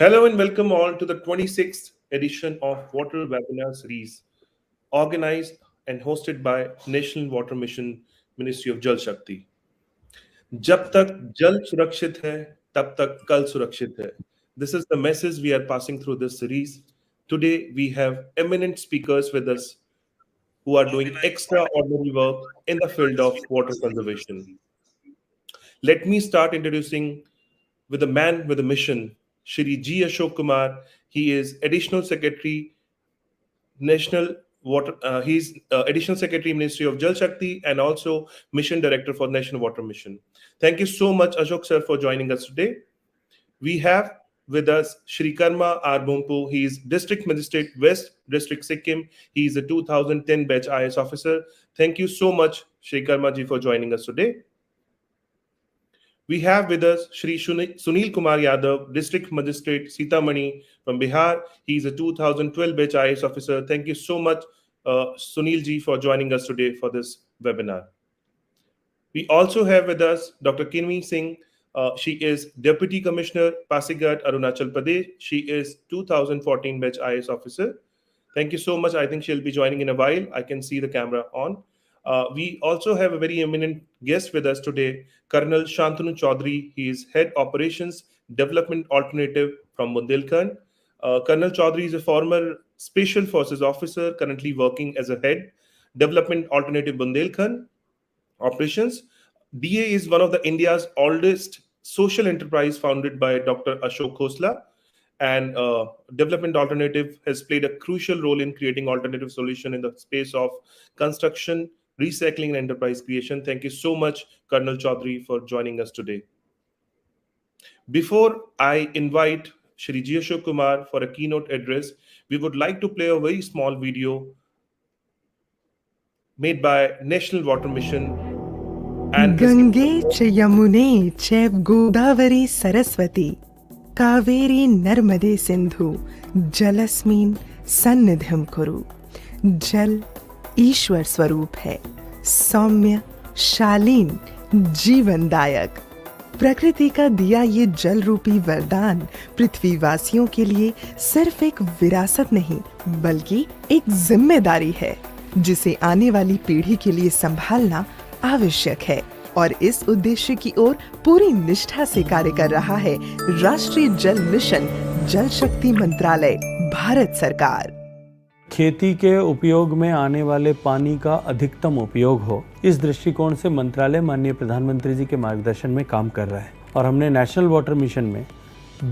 Hello and welcome all to the 26th edition of Water Webinar Series, organized and hosted by National Water Mission, Ministry of Jal Shakti. जब तक जल सुरक्षित है, तब तक कल सुरक्षित है. This is the message we are passing through this series. Today we have eminent speakers with us who are doing extraordinary work in the field of water conservation. Let me start introducing with a man with a mission, Shri G. Ashok Kumar. He is Additional Secretary, National Water. He's Additional Secretary, Ministry of Jal Shakti, and also Mission Director for National Water Mission. Thank you so much, Ashok sir, for joining us today. We have with us Shri Karma R. Bhumpu. He is District Magistrate, West District, Sikkim. He is a 2010 batch IS officer. Thank you so much, Shri Karma ji, for joining us today. We have with us Shri Sunil Kumar Yadav, District Magistrate, Sitamarhi from Bihar. He is a 2012 batch IS officer. Thank you so much, Sunil ji, for joining us today for this webinar. We also have with us Dr. Kinvi Singh. She is Deputy Commissioner, Pasighat, Arunachal Pradesh. She is 2014 batch IS officer. Thank you so much. I think she'll be joining in a while. I can see the camera on. We also have a very eminent guest with us today, Colonel Shantanu Chaudhary. He is Head Operations Development Alternative from Bundelkhand. Colonel Chaudhary is a former Special Forces officer, currently working as a Head Development Alternative Bundelkhand Operations. DA is one of the India's oldest social enterprise founded by Dr. Ashok Khosla. And Development Alternative has played a crucial role in creating alternative solution in the space of construction, recycling, and enterprise creation. Thank you so much, Colonel Chaudhary, for joining us today. Before I invite Shri G. Ashok Kumar for a keynote address, we would like to play a very small video made by National Water Mission. And Gange च यमुने चैव गोदावरी सरस्वती कावेरी नर्मदे सिंधु जलस्मिन् सन्निधिं कुरु. जल ईश्वर स्वरूप है, सौम्य, शालीन, जीवनदायक. प्रकृति का दिया ये जल रूपी वरदान पृथ्वीवासियों के लिए सिर्फ एक विरासत नहीं, बल्कि एक जिम्मेदारी है, जिसे आने वाली पीढ़ी के लिए संभालना आवश्यक है. और इस उद्देश्य की ओर पूरी निष्ठा से कार्य कर रहा है राष्ट्रीय जल मिशन, जल शक्ति मंत्रालय, भारत सरकार. खेती के उपयोग में आने वाले पानी का अधिकतम उपयोग हो, इस दृष्टिकोण से मंत्रालय माननीय प्रधानमंत्री जी के मार्गदर्शन में काम कर रहा है. और हमने नेशनल वाटर मिशन में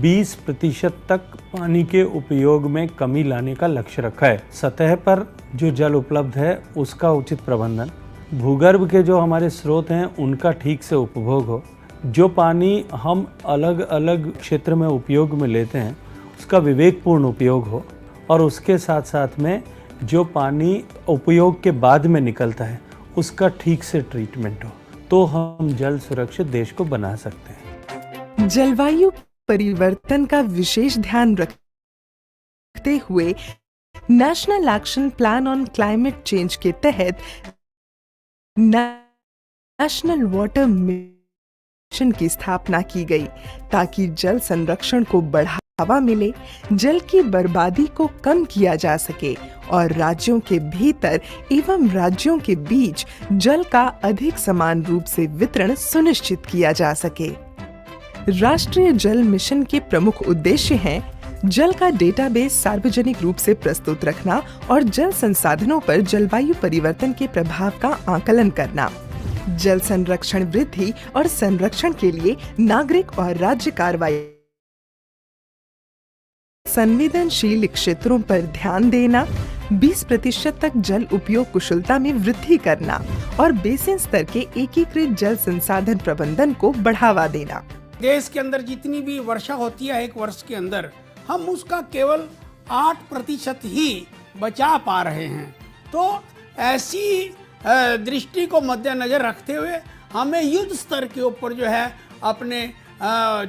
20% तक पानी के उपयोग में कमी लाने का लक्ष्य रखा है. सतह पर जो जल उपलब्ध है उसका उचित प्रबंधन, भूगर्भ के जो हमारे स्रोत हैं उनका ठीक से उपभोग हो, जो पानी हम अलग अलग क्षेत्र में उपयोग में लेते हैं उसका विवेकपूर्ण उपयोग हो, और उसके साथ साथ में जो पानी उपयोग के बाद में निकलता है उसका ठीक से ट्रीटमेंट हो, तो हम जल सुरक्षित देश को बना सकते हैं. जलवायु परिवर्तन का विशेष ध्यान रखते हुए national action plan on climate change के तहत नेशनल वाटर मिशन की स्थापना की गई, ताकि जल संरक्षण को बढ़ावा मिले, जल की बर्बादी को कम किया जा सके और राज्यों के भीतर एवं राज्यों के बीच जल का अधिक समान रूप से वितरण सुनिश्चित किया जा सके. राष्ट्रीय जल मिशन के प्रमुख उद्देश्य हैं जल का डेटाबेस सार्वजनिक रूप से प्रस्तुत रखना और जल संसाधनों पर जलवायु परिवर्तन के प्रभाव का आकलन करना, जल संरक्षण वृद्धि और संरक्षण के लिए नागरिक और राज्य कार्रवाई, संवेदनशील क्षेत्रों पर ध्यान देना, 20% तक जल उपयोग कुशलता में वृद्धि करना और बेसिन स्तर के एकीकृत जल संसाधन प्रबंधन को बढ़ावा देना. देश के अंदर जितनी भी वर्षा होती है एक वर्ष के अंदर, हम उसका केवल 8% ही बचा पा रहे हैं. तो ऐसी दृष्टि को मद्देनजर रखते हुए हमें युद्ध स्तर के ऊपर जो है अपने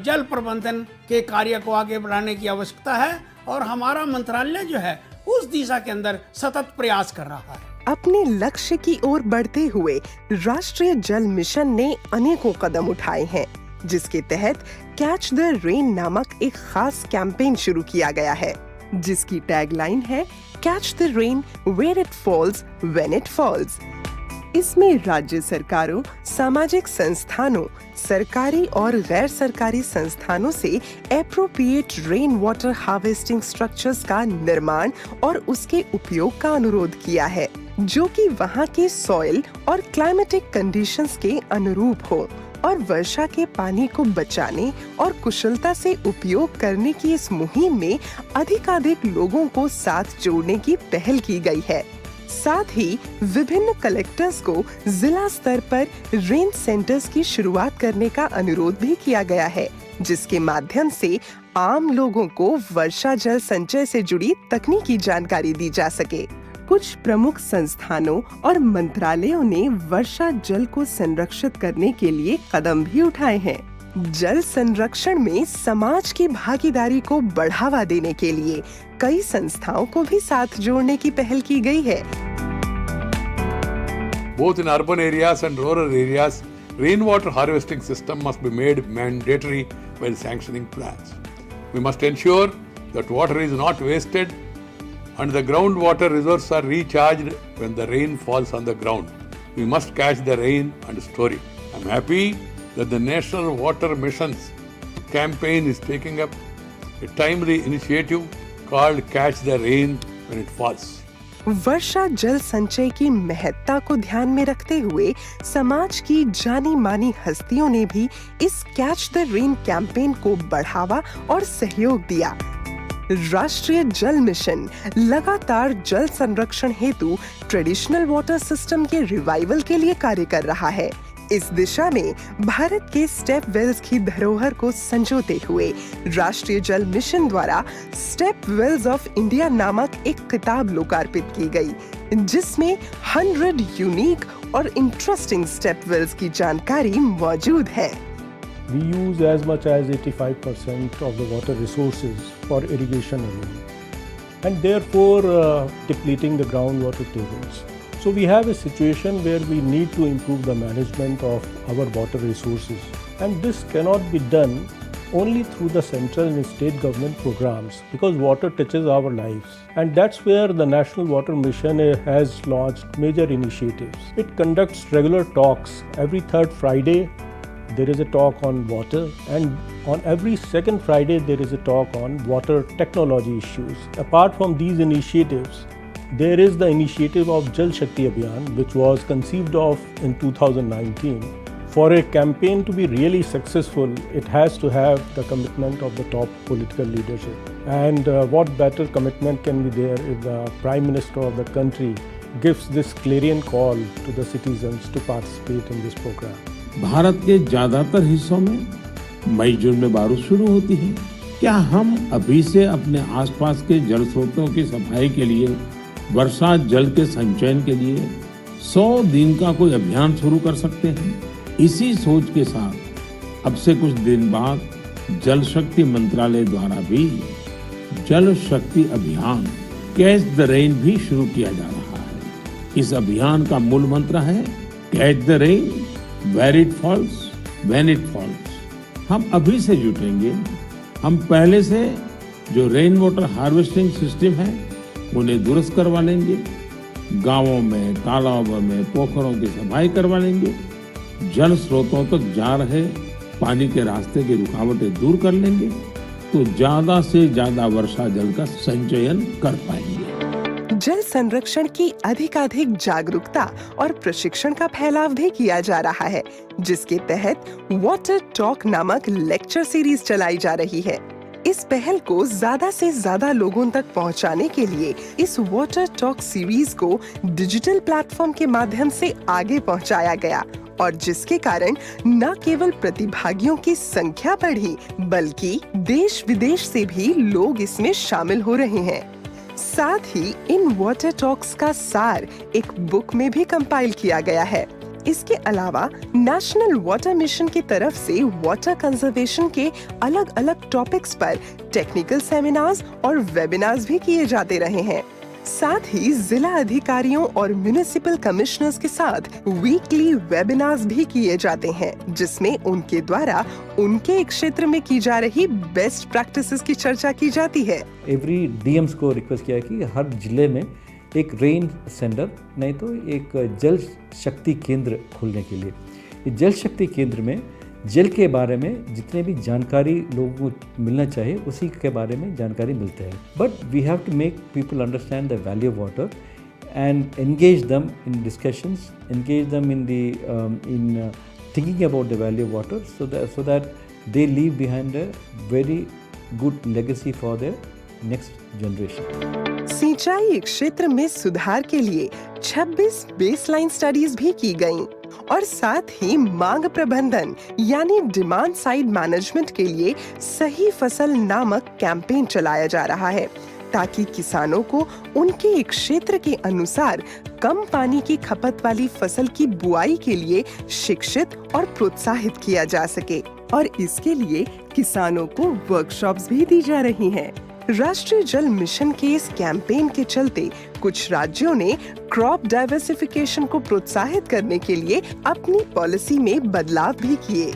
जल प्रबंधन के कार्य को आगे बढ़ाने की आवश्यकता है, और हमारा मंत्रालय जो है उस दिशा के अंदर सतत प्रयास कर रहा है. अपने लक्ष्य की ओर बढ़ते हुए राष्ट्रीय जल मिशन ने अनेकों कदम उठाए हैं. जिसके तहत कैच द रेन नामक एक खास कैंपेन शुरू किया गया है, जिसकी टैगलाइन है catch the rain where it falls when it falls. इसमें राज्य सरकारों, सामाजिक संस्थानों, सरकारी और गैर सरकारी संस्थानों से appropriate rain water harvesting structures का निर्माण और उसके उपयोग का अनुरोध किया है, जो कि वहां के सॉइल और क्लाइमेटिक कंडीशंस के अनुरूप हो और वर्षा के पानी को बचाने और कुशलता से उपयोग करने की इस मुहिम में अधिकाधिक लोगों को साथ जोड़ने की पहल की गई है। साथ ही विभिन्न कलेक्टर्स को जिला स्तर पर रेन सेंटर्स की शुरुआत करने का अनुरोध भी किया गया है, जिसके माध्यम से आम लोगों को वर्षा जल संचय से जुड़ी तकनीकी जानकारी दी जा सके। कुछ प्रमुख संस्थानों और मंत्रालयों ने वर्षा जल को संरक्षित करने के लिए कदम भी उठाए हैं। जल संरक्षण में समाज की भागीदारी को बढ़ावा देने के लिए कई संस्थाओं को भी साथ जोड़ने की पहल की गई है। Both in urban areas and rural areas, rainwater harvesting system must be made mandatory while sanctioning plans. We must ensure that water is not wasted and the groundwater reserves are recharged when the rain falls on the ground. We must catch the rain and store it. I'm happy that the National Water Mission's campaign is taking up a timely initiative called Catch the Rain When It Falls. वर्षा जल संचय की महत्ता को ध्यान में रखते हुए समाज की जानी मानी हस्तियों ने भी इस कैच द रेन कैंपेन को बढ़ावा और सहयोग दिया। राष्ट्रीय जल मिशन लगातार जल संरक्षण हेतु ट्रेडिशनल वाटर सिस्टम के रिवाइवल के लिए कार्य कर रहा है। इस दिशा में भारत के स्टेप वेल्स की धरोहर को संजोते हुए राष्ट्रीय जल मिशन द्वारा स्टेप वेल्स ऑफ इंडिया नामक एक किताब लोकार्पित की गई, जिसमें 100 यूनिक और इंटरेस्टिंग स्टेप वेल्स की जानकारी मौजूद है। We use as much as 85% of the water resources for irrigation alone, and therefore depleting the groundwater tables. So we have a situation where we need to improve the management of our water resources, and this cannot be done only through the central and state government programs, because water touches our lives, and that's where the National Water Mission has launched major initiatives. It conducts regular talks. Every third Friday there is a talk on water, and on every second Friday there is a talk on water technology issues. Apart from these initiatives, there is the initiative of Jal Shakti Abhiyan, which was conceived of in 2019. For a campaign to be really successful, it has to have the commitment of the top political leadership. And what better commitment can be there if the Prime Minister of the country gives this clarion call to the citizens to participate in this program. Bharat के ज्यादातर हिस्सों में मई जून में बारिश शुरू होती है। क्या हम अभी से अपने आसपास के जल स्रोतों की सफाई के लिए, वर्षा जल के संचयन के लिए 100 दिन का कोई अभियान शुरू कर सकते हैं? इसी सोच के साथ अब से कुछ दिन बाद जल शक्ति मंत्रालय द्वारा भी जल शक्ति अभियान कैच द रेन भी शुरू किया जा रहा है। इस अभियान का मूल मंत्र है catch the rain where it falls when it falls. हम अभी से जुटेंगे। हम पहले से जो रेन वाटर हार्वेस्टिंग सिस्टम है उन्हें दुरुस्त करवा लेंगे, गांवों में, तालाबों में, पोखरों की सफाई करवा लेंगे, जल स्रोतों तक जा रहे पानी के रास्ते की रुकावटें दूर कर लेंगे, तो ज्यादा से ज्यादा वर्षा जल का संचयन कर पाएंगे। जल संरक्षण की अधिकाधिक जागरूकता और प्रशिक्षण का फैलाव भी किया जा रहा है, जिसके तहत वाटर टॉक नामक लेक्चर सीरीज चलाई जा रही है। इस पहल को ज्यादा से ज्यादा लोगों तक पहुंचाने के लिए इस वाटर टॉक सीरीज को डिजिटल प्लेटफॉर्म के माध्यम से आगे पहुंचाया गया, और जिसके कारण न केवल प्रतिभागियों की संख्या बढ़ी, बल्कि देश विदेश से भी लोग इसमें शामिल हो रहे हैं। साथ ही इन वाटर टॉक्स का सार एक बुक में भी कंपाइल किया गया है। इसके अलावा नेशनल वाटर मिशन की तरफ से वाटर कंजर्वेशन के अलग अलग टॉपिक्स पर टेक्निकल सेमिनार्स और वेबिनार्स भी किए जाते रहे हैं। साथ ही जिला अधिकारियों और म्युनिसिपल कमिश्नर्स के साथ वीकली वेबिनार्स भी किए जाते हैं, जिसमें उनके द्वारा उनके क्षेत्र में की जा रही बेस्ट प्रैक्टिसेस की चर्चा की जाती है। एवरी डीएम्स को रिक्वेस्ट किया कि हर जिले में एक रेन सेंटर नहीं तो एक जल शक्ति केंद्र खोलने के लिए। इस जल शक्ति केंद्र में जल के बारे में जितने भी जानकारी लोगों को मिलना चाहिए उसी के बारे में जानकारी मिलते हैं। But we have to make people understand the value of water and engage them in discussions, engage them in thinking about the value of water, so that they leave behind a very good legacy for their next generation. सिंचाई क्षेत्र में सुधार के लिए 26 baseline studies भी की गयीं और साथ ही मांग प्रबंधन यानी डिमांड साइड मैनेजमेंट के लिए सही फसल नामक कैंपेन चलाया जा रहा है, ताकि किसानों को उनके क्षेत्र के अनुसार कम पानी की खपत वाली फसल की बुआई के लिए शिक्षित और प्रोत्साहित किया जा सके। और इसके लिए किसानों को वर्कशॉप्स भी दी जा रही हैं। राष्ट्रीय जल मिशन के इस कैंपेन के चलते कुछ राज्यों ने क्रॉप डाइवर्सिफिकेशन को प्रोत्साहित करने के लिए अपनी पॉलिसी में बदलाव भी किए।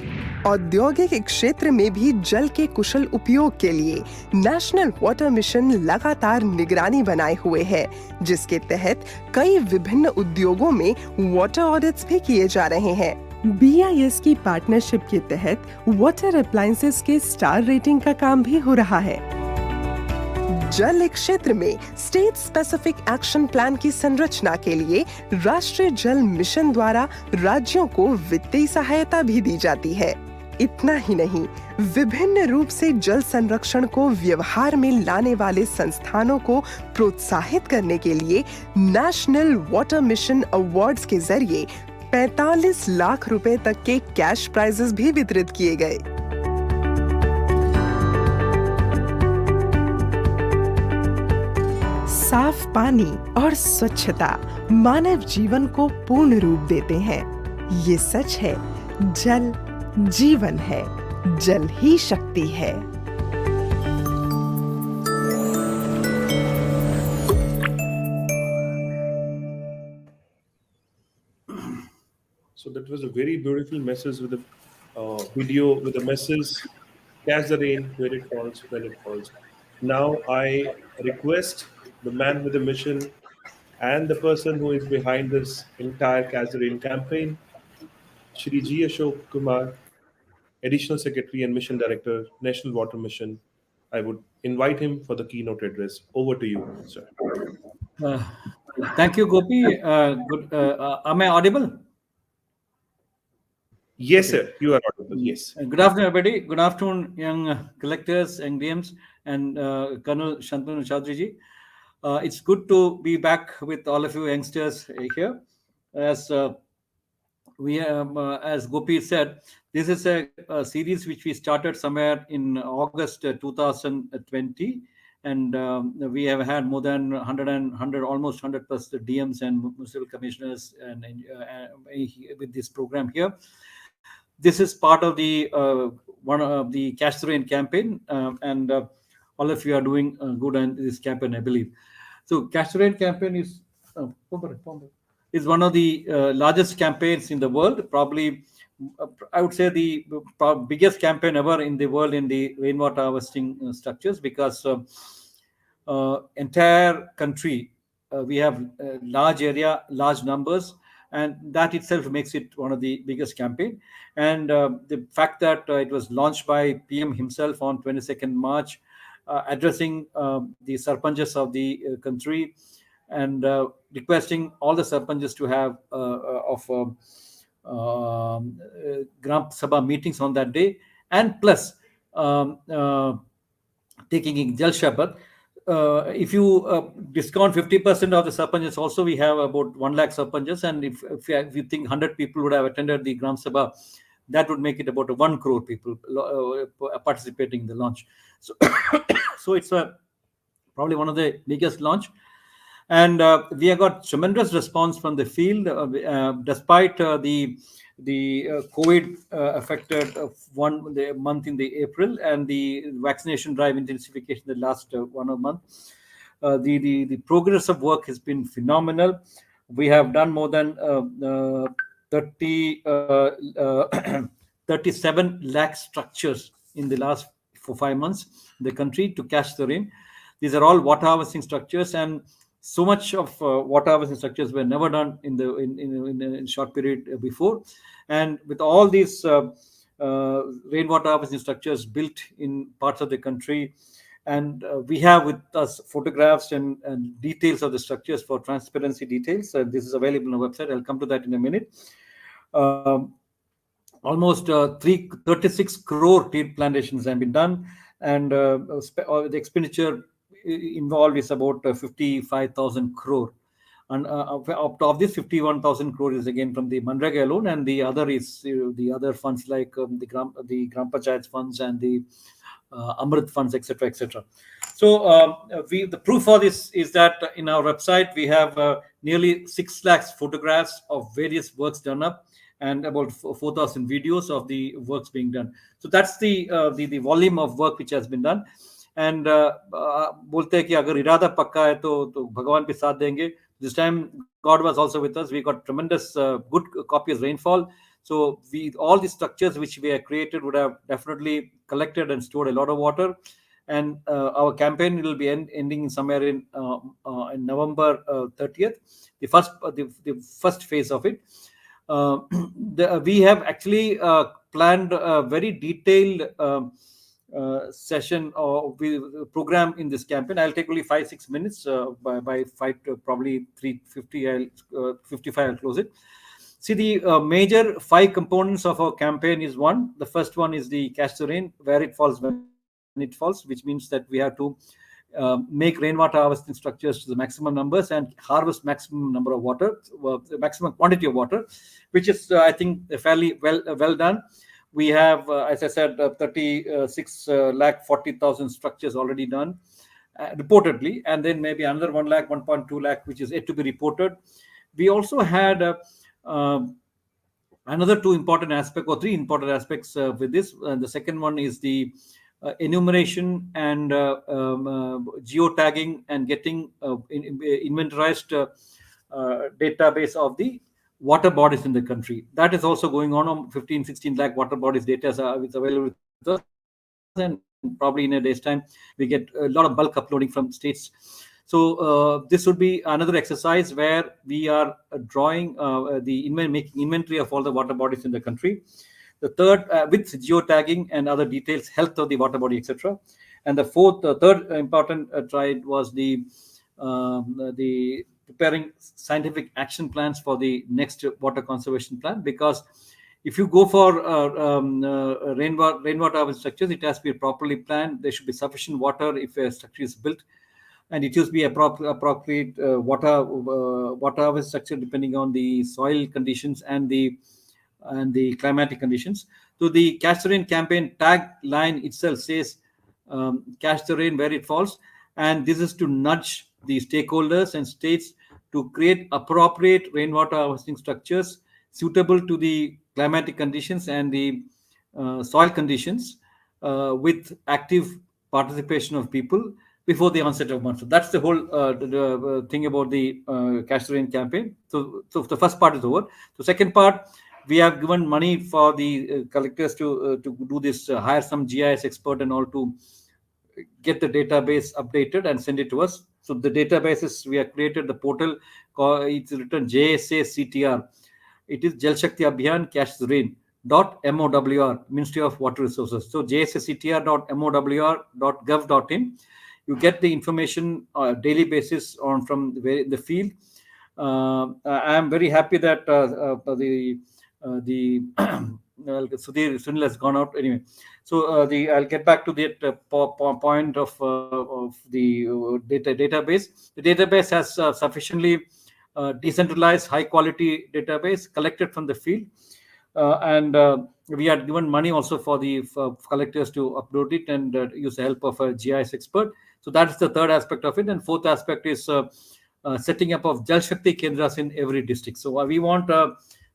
औद्योगिक क्षेत्र में भी जल के कुशल उपयोग के लिए नेशनल वाटर मिशन लगातार निगरानी बनाए हुए है, जिसके तहत कई विभिन्न उद्योगों में वाटर ऑडिट्स भी किए जा रहे हैं। BIS की पार्टनरशिप के तहत वाटर अप्लायंसेस के स्टार रेटिंग का काम भी हो रहा है। जल क्षेत्र में स्टेट स्पेसिफिक एक्शन प्लान की संरचना के लिए राष्ट्रीय जल मिशन द्वारा राज्यों को वित्तीय सहायता भी दी जाती है। इतना ही नहीं, विभिन्न रूप से जल संरक्षण को व्यवहार में लाने वाले संस्थानों को प्रोत्साहित करने के लिए नेशनल वाटर मिशन अवार्ड्स के जरिए 45 लाख रुपए तक के कैश प्राइजेस भी वितरित किए गए। साफ पानी और स्वच्छता मानव जीवन को पूर्ण रूप देते हैं। ये सच है, जल जीवन है, जल ही शक्ति है। So that was a very beautiful message with a video with a message, catch the rain where it falls, when it falls. Now I request the man with the mission and the person who is behind this entire Catch the Rain campaign, Shri G. Ashok Kumar, Additional Secretary and Mission Director, National Water Mission. I would invite him for the keynote address. Over to you, sir. Thank you, Gopi. Am I audible? Yes, sir. You are audible. Yes. Good afternoon, everybody. Good afternoon, young collectors, young DMs, and Colonel Shantanu Chaudhary ji. It's good to be back with all of you youngsters here. As Gopi said, this is a series which we started somewhere in August 2020, and we have had more than 100, almost 100 plus DMs and municipal commissioners and with this program here. This is part of the one of the Catch the Rain campaign, and all of you are doing good in this campaign, I believe. So, Catch the Rain campaign is one of the largest campaigns in the world. Probably, I would say the biggest campaign ever in the world in the rainwater harvesting structures, because entire country we have large area, large numbers, and that itself makes it one of the biggest campaign. And the fact that it was launched by PM himself on 22nd March, addressing the sarpanchs of the country and requesting all the sarpanchs to have Gram Sabha meetings on that day, and plus taking in Jal Shapat. If you discount 50% of the sarpanchs, also we have about 1 lakh sarpanchs, and if you think 100 people would have attended the Gram Sabha, that would make it about 1 crore people participating in the launch. So, so it's probably one of the biggest launch, and we have got tremendous response from the field, despite the COVID affected the month in the April, and the vaccination drive intensification the last 1 month. the progress of work has been phenomenal. We have done more than 37 lakh structures in the last 5 months in the country to catch the rain. These are all water harvesting structures, and so much of water harvesting structures were never done in a short period before. And with all these rainwater harvesting structures built in parts of the country, and we have with us photographs and details of the structures for transparency details. This is available on our website. I'll come to that in a minute. Almost 36 crore tea plantations have been done, and the expenditure involved is about 55,000 crore. And of this, 51,000 crore is again from the Manrega alone, and the other is the other funds like the Gram Panchayat funds and the Amrit funds, etc., etc. So the proof for this is that in our website we have nearly 6 lakhs photographs of various works done up, and about 4,000 videos of the works being done. So that's the volume of work which has been done. And बोलते हैं कि अगर इरादा पक्का है तो भगवान भी साथ देंगे. This time God was also with us. We got tremendous good copious rainfall. So all the structures which we have created would have definitely collected and stored a lot of water. And our campaign will be ending somewhere in November 30th, the first phase of it. We have actually planned a very detailed session or program in this campaign. I'll take only 5-6 minutes. By 5 to probably 3:50, 55 I'll close it. See, the major 5 components of our campaign is one. The first one is the catch the rain, where it falls when it falls, which means that we have to make rainwater harvesting structures to the maximum numbers and harvest maximum number of water, the maximum quantity of water, which is I think fairly well done. We have, as I said, 36 lakh 40,000 structures already done reportedly, and then maybe another 1 lakh, 1.2 lakh, which is yet to be reported. We also had another 2 important aspects or 3 important aspects with this. The second one is the enumeration and geotagging and getting inventorized database of the water bodies in the country. That is also going on 15-16 lakh water bodies data is available with us, and probably in a day's time we get a lot of bulk uploading from states. So this would be another exercise where we are drawing making inventory of all the water bodies in the country. The third, with geotagging and other details, health of the water body, etc. And the third important tried was the preparing scientific action plans for the next water conservation plan. Because if you go for rainwater harvesting structures, it has to be properly planned. There should be sufficient water if a structure is built, and it should be appropriate water harvest structure depending on the soil conditions and the climatic conditions. So the Catch the Rain campaign tagline itself says, catch the rain where it falls. And this is to nudge the stakeholders and states to create appropriate rainwater harvesting structures suitable to the climatic conditions and the soil conditions with active participation of people before the onset of monsoon. That's the whole thing about the Catch the Rain campaign. So the first part is over. The second part, we have given money for the collectors to do this, hire some GIS expert and all to get the database updated and send it to us. So the databases, we have created the portal, it's written JSA-CTR. It is Jal Shakti Abhiyan Catch the Rain .mowr, Ministry of Water Resources. So JSA-CTR.mowr.gov.in. You get the information on a daily basis from the field. I am very happy that Sunil has gone out anyway. So I'll get back to that point of the database. The database has sufficiently decentralized, high quality database collected from the field, and we had given money also for collectors to upload it and use the help of a GIS expert. So that's the third aspect of it. And fourth aspect is setting up of Jal Shakti Kendras in every district. So we want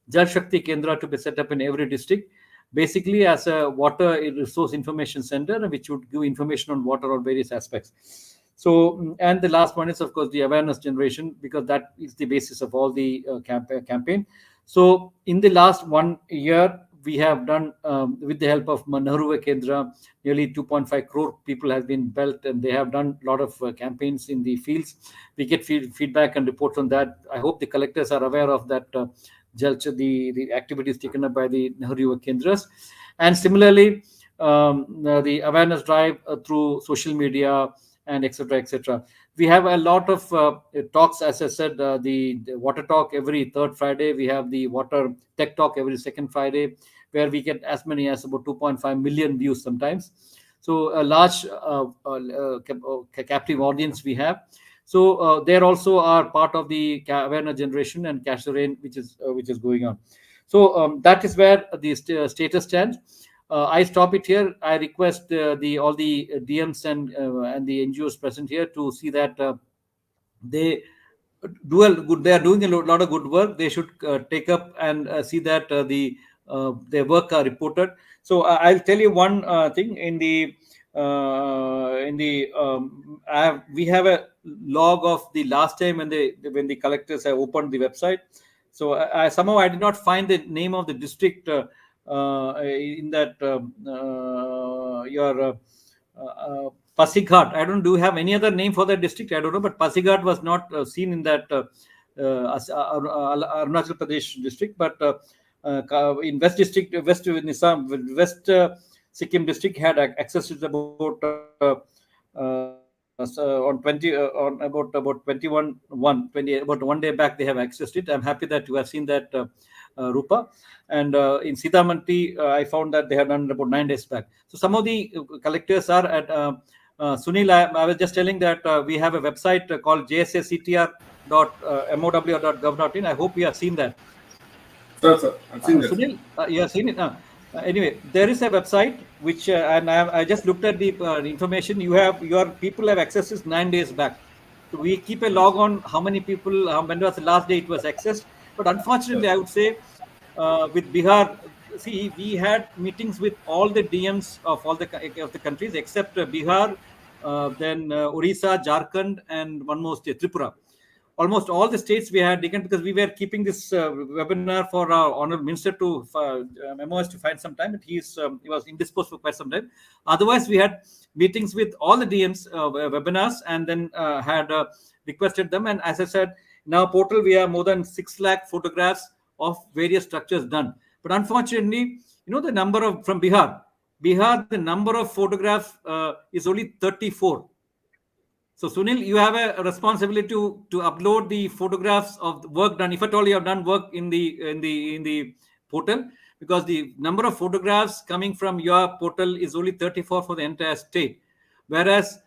Jal Shakti Kendra to be set up in every district, basically as a water resource information center, which would give information on water or various aspects. So, and the last one is, of course, the awareness generation, because that is the basis of all the campaign. So, in the last 1 year, we have done, with the help of Nehru Yuva Kendra, nearly 2.5 crore people have been built, and they have done a lot of campaigns in the fields. We get feedback and reports on that. I hope the collectors are aware of that, the activities taken up by the Nehru Yuva Kendras. And similarly, the awareness drive through social media and etc. etc. We have a lot of talks, as I said, the water talk every third Friday. We have the water tech talk every second Friday, where we get as many as about 2.5 million views sometimes. So a large captive audience we have. So they also are part of the awareness generation and Catch the Rain, which is going on. So that is where the status stands. I stop it here. I request all the DMs and the NGOs present here to see that they do they are doing a lot of good work. They should take up and see that their work are reported. So I'll tell you one thing. We have a log of the last time when the collectors have opened the website. So somehow I did not find the name of the district in that your Pasighat. I don't do you have any other name for that district? I don't know, but Pasighat was not seen in that Arunachal Pradesh district, but in West District, West Sikkim district had access to about on 1 day back they have accessed it. I'm happy that you have seen that, Rupa. And in Sitamanti, I found that they have done about 9 days back. So some of the collectors are at Sunil. I was just telling that we have a website called jsactr.mow.gov.in. I hope you have seen that. Sir, I've seen that. Sunil, you have seen it? Anyway, there is a website which, and I just looked at the information. Your people have accessed this 9 days back. So we keep a log on how many people, when was the last day it was accessed. But unfortunately, I would say with Bihar, see, we had meetings with all the DMs of all the countries except Bihar, then Orissa, Jharkhand, and one more state, Tripura. Almost all the states we had taken, because we were keeping this webinar for our honorable minister to MOS to find some time, but he was indisposed for quite some time. Otherwise, we had meetings with all the DMs, webinars, and then had requested them. And as I said, in our portal, we have more than 6 lakh photographs of various structures done. But unfortunately, the number of, from Bihar, the number of photographs is only 34. So Sunil, you have a responsibility to upload the photographs of the work done. If at all you have done work in the portal, because the number of photographs coming from your portal is only 34 for the entire state, whereas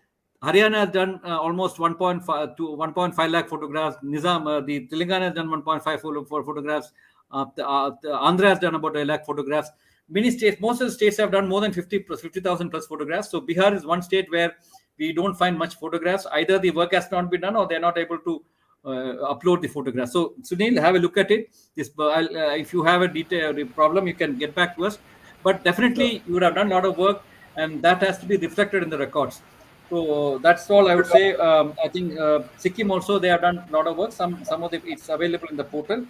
Haryana has done almost 1.5 to 1.5 lakh photographs. Nizam, the Telangana has done 1.5 photographs. The Andhra has done about 1 lakh photographs. Many states, most of the states have done more than 50,000 plus photographs. So Bihar is one state where we don't find much photographs. Either the work has not been done or they're not able to upload the photographs. So Sunil, have a look at it. If you have a detailed problem, you can get back to us. But definitely you would have done a lot of work, and that has to be reflected in the records. So that's all I would say. I think Sikkim also, they have done a lot of work. Some of it's available in the portal.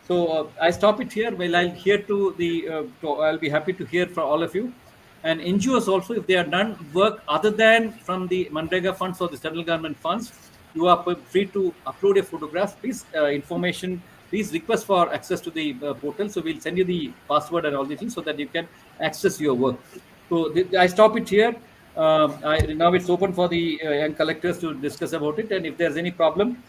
So I stop it here. Well, I'll I'll be happy to hear from all of you. And NGOs also, if they have done work other than from the Manrega funds or the central government funds, you are free to upload your photographs. Please, please request for access to the portal. So we'll send you the password and all these things so that you can access your work. So I stop it here. Now it's open for the young collectors to discuss about it. And if there's any problem,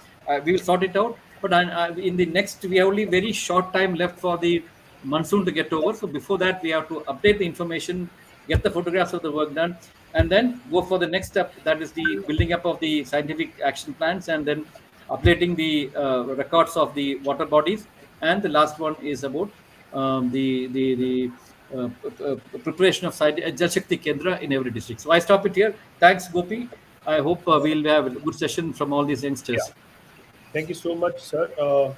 we will sort it out. But in the next, we have only very short time left for the monsoon to get over. So before that, we have to update the information, get the photographs of the work done, and then go for the next step. That is the building up of the scientific action plans, and then updating the records of the water bodies. And the last one is about the preparation of Jal Shakti Kendra in every district. So I stop it here. Thanks, Gopi. I hope we'll have a good session from all these youngsters. Yeah. Thank you so much, sir.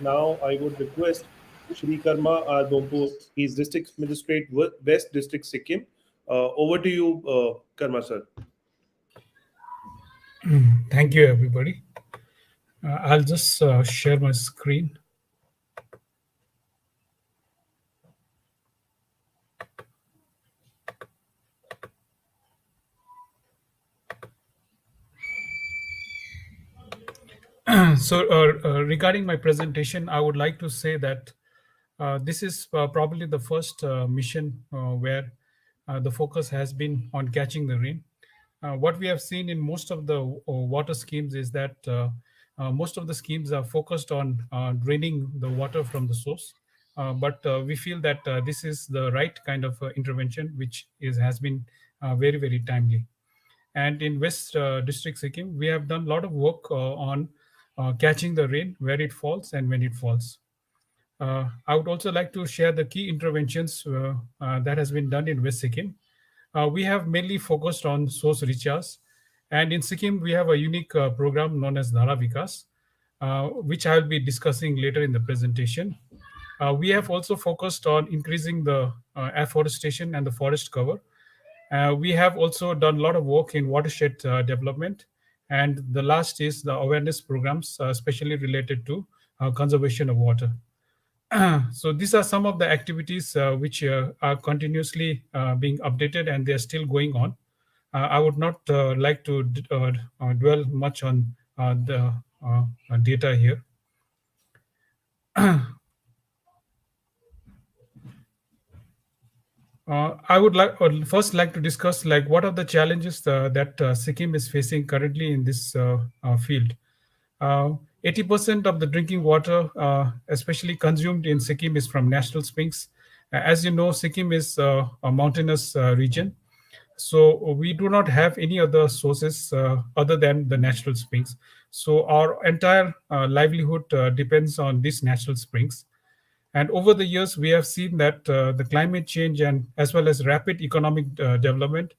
Now I would request Shri Karma Dompu, he's District Magistrate, West District, Sikkim. Over to you, Karma, sir. Thank you, everybody. I'll just share my screen. So, regarding my presentation, I would like to say that this is probably the first mission where the focus has been on catching the rain. What we have seen in most of the water schemes is that most of the schemes are focused on draining the water from the source. But we feel that this is the right kind of intervention, which has been very, very timely. And in West District Sikkim, we have done a lot of work on catching the rain where it falls and when it falls. I would also like to share the key interventions that has been done in West Sikkim. We have mainly focused on source recharge, and in Sikkim we have a unique program known as Dhara Vikas, which I will be discussing later in the presentation. We have also focused on increasing the afforestation and the forest cover. We have also done a lot of work in watershed development, and the last is the awareness programs, especially related to conservation of water. So these are some of the activities which are continuously being updated, and they are still going on. I would not like to dwell much on the data here. I would first like to discuss what are the challenges that Sikkim is facing currently in this field. 80% of the drinking water, especially consumed in Sikkim, is from natural springs. As you know, Sikkim is a mountainous region, so we do not have any other sources other than the natural springs. So our entire livelihood depends on these natural springs. And over the years, we have seen that the climate change and as well as rapid economic development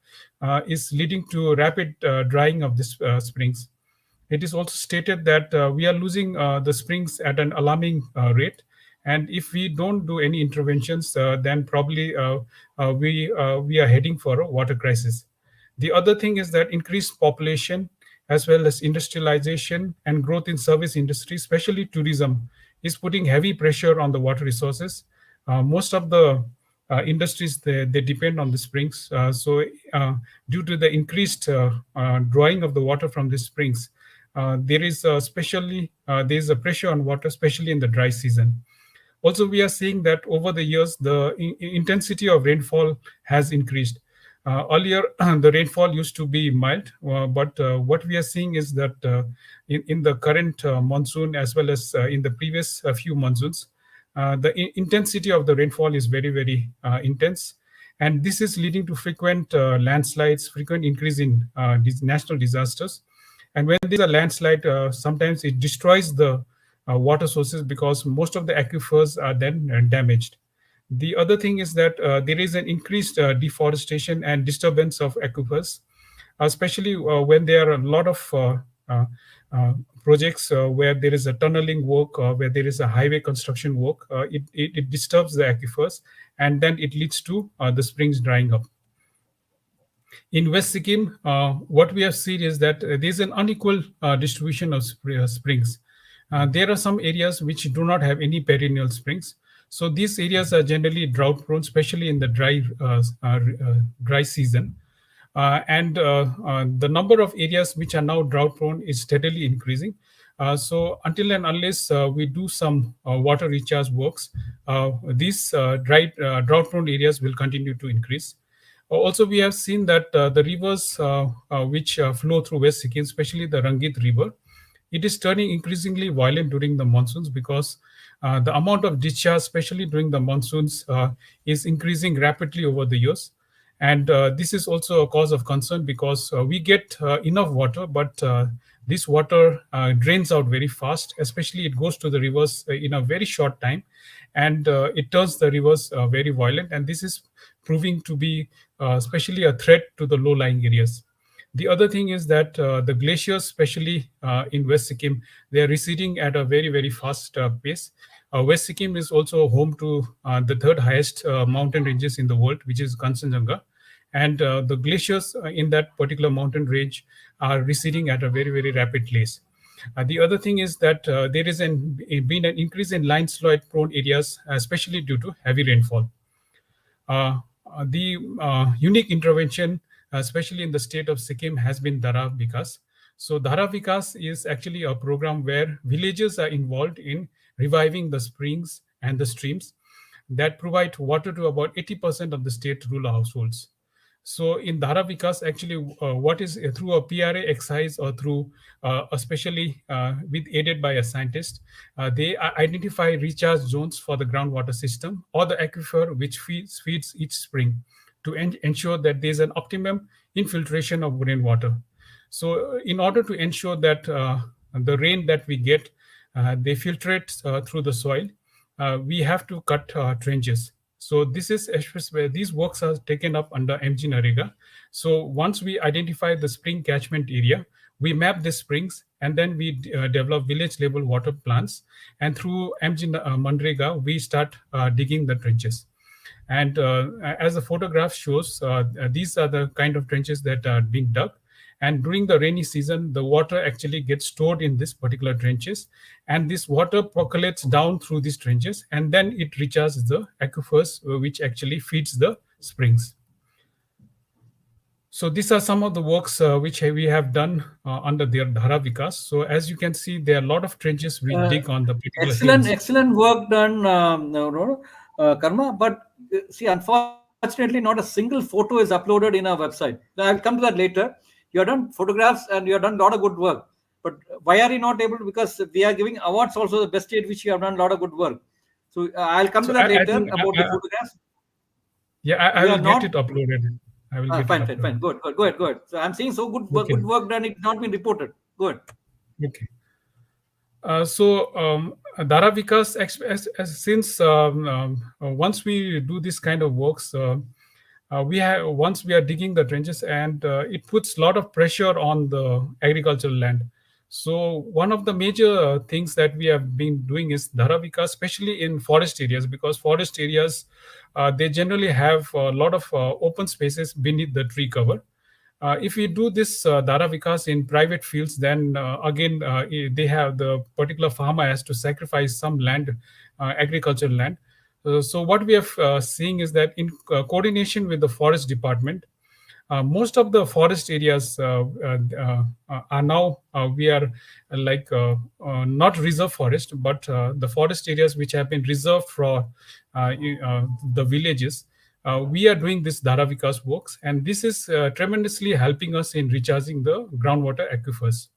is leading to rapid drying of these springs. It is also stated that we are losing the springs at an alarming rate. And if we don't do any interventions, then probably we are heading for a water crisis. The other thing is that increased population as well as industrialization and growth in service industry, especially tourism, is putting heavy pressure on the water resources. Most of the industries, they depend on the springs. So due to the increased drawing of the water from the springs, there is a pressure on water, especially in the dry season. Also, we are seeing that over the years, the intensity of rainfall has increased. Earlier, the rainfall used to be mild, but what we are seeing is that in the current monsoon, as well as in the previous few monsoons, the intensity of the rainfall is very, very intense. And this is leading to frequent landslides, frequent increase in these national disasters. And when there's a landslide, sometimes it destroys the water sources because most of the aquifers are then damaged. The other thing is that there is an increased deforestation and disturbance of aquifers, especially when there are a lot of projects where there is a tunneling work, where there is a highway construction work. It disturbs the aquifers, and then it leads to the springs drying up. In West Sikkim, what we have seen is that there is an unequal distribution of springs. There are some areas which do not have any perennial springs. So these areas are generally drought prone, especially in the dry season. And the number of areas which are now drought prone is steadily increasing. So until and unless we do some water recharge works, these drought prone areas will continue to increase. Also, we have seen that the rivers which flow through West Sikkim, especially the Rangit River, it is turning increasingly violent during the monsoons because the amount of discharge, especially during the monsoons, is increasing rapidly over the years. And this is also a cause of concern because we get enough water, but this water drains out very fast, especially it goes to the rivers in a very short time, and it turns the rivers very violent. And this is proving to be especially a threat to the low-lying areas. The other thing is that the glaciers, especially in West Sikkim, they are receding at a very, very fast pace. West Sikkim is also home to the third highest mountain ranges in the world, which is Kanchenjunga. and the glaciers in that particular mountain range are receding at a very, very rapid pace. The other thing is that there is been an increase in landslide-prone areas, especially due to heavy rainfall. The unique intervention, especially in the state of Sikkim, has been Dhara Vikas. So Dhara Vikas is actually a program where villages are involved in reviving the springs and the streams that provide water to about 80% of the state rural households. So in Dhara Vikas, actually, what is through a PRA exercise or through especially with aided by a scientist, they identify recharge zones for the groundwater system or the aquifer which feeds each spring to ensure that there's an optimum infiltration of rainwater. So in order to ensure that the rain that we get, they filtrate through the soil, we have to cut trenches. So this is where these works are taken up under MG Narega. So once we identify the spring catchment area, we map the springs and then we develop village level water plants. And through MG Manrega, we start digging the trenches. And as the photograph shows, these are the kind of trenches that are being dug. And during the rainy season, the water actually gets stored in this particular trenches. And this water percolates down through these trenches. And then it recharges the aquifers, which actually feeds the springs. So these are some of the works which we have done under the Dhara Vikas. So as you can see, there are a lot of trenches we dig on the particular excellent work done, Karma. But see, unfortunately, not a single photo is uploaded in our website. I'll come to that later. You have done photographs and you have done a lot of good work. But why are you not able to? Because we are giving awards also the best state which you have done a lot of good work. So I'll come to that later about the photographs. Yeah, I will get it uploaded. I will get fine, it uploaded. fine. Good. So I'm saying so good work done. It's not been reported. Good. Okay. Dhara Vikas, since once we do this kind of works, once we are digging the trenches, and it puts a lot of pressure on the agricultural land. So one of the major things that we have been doing is Dhara Vikas, especially in forest areas, because forest areas, they generally have a lot of open spaces beneath the tree cover. If we do this Dhara Vikas in private fields, then again, they have the particular farmer has to sacrifice some land, agricultural land. So what we are seeing is that in coordination with the forest department, most of the forest areas are now, we are like not reserve forest, but the forest areas which have been reserved for the villages, we are doing this Dhara Vikas works, and this is tremendously helping us in recharging the groundwater aquifers.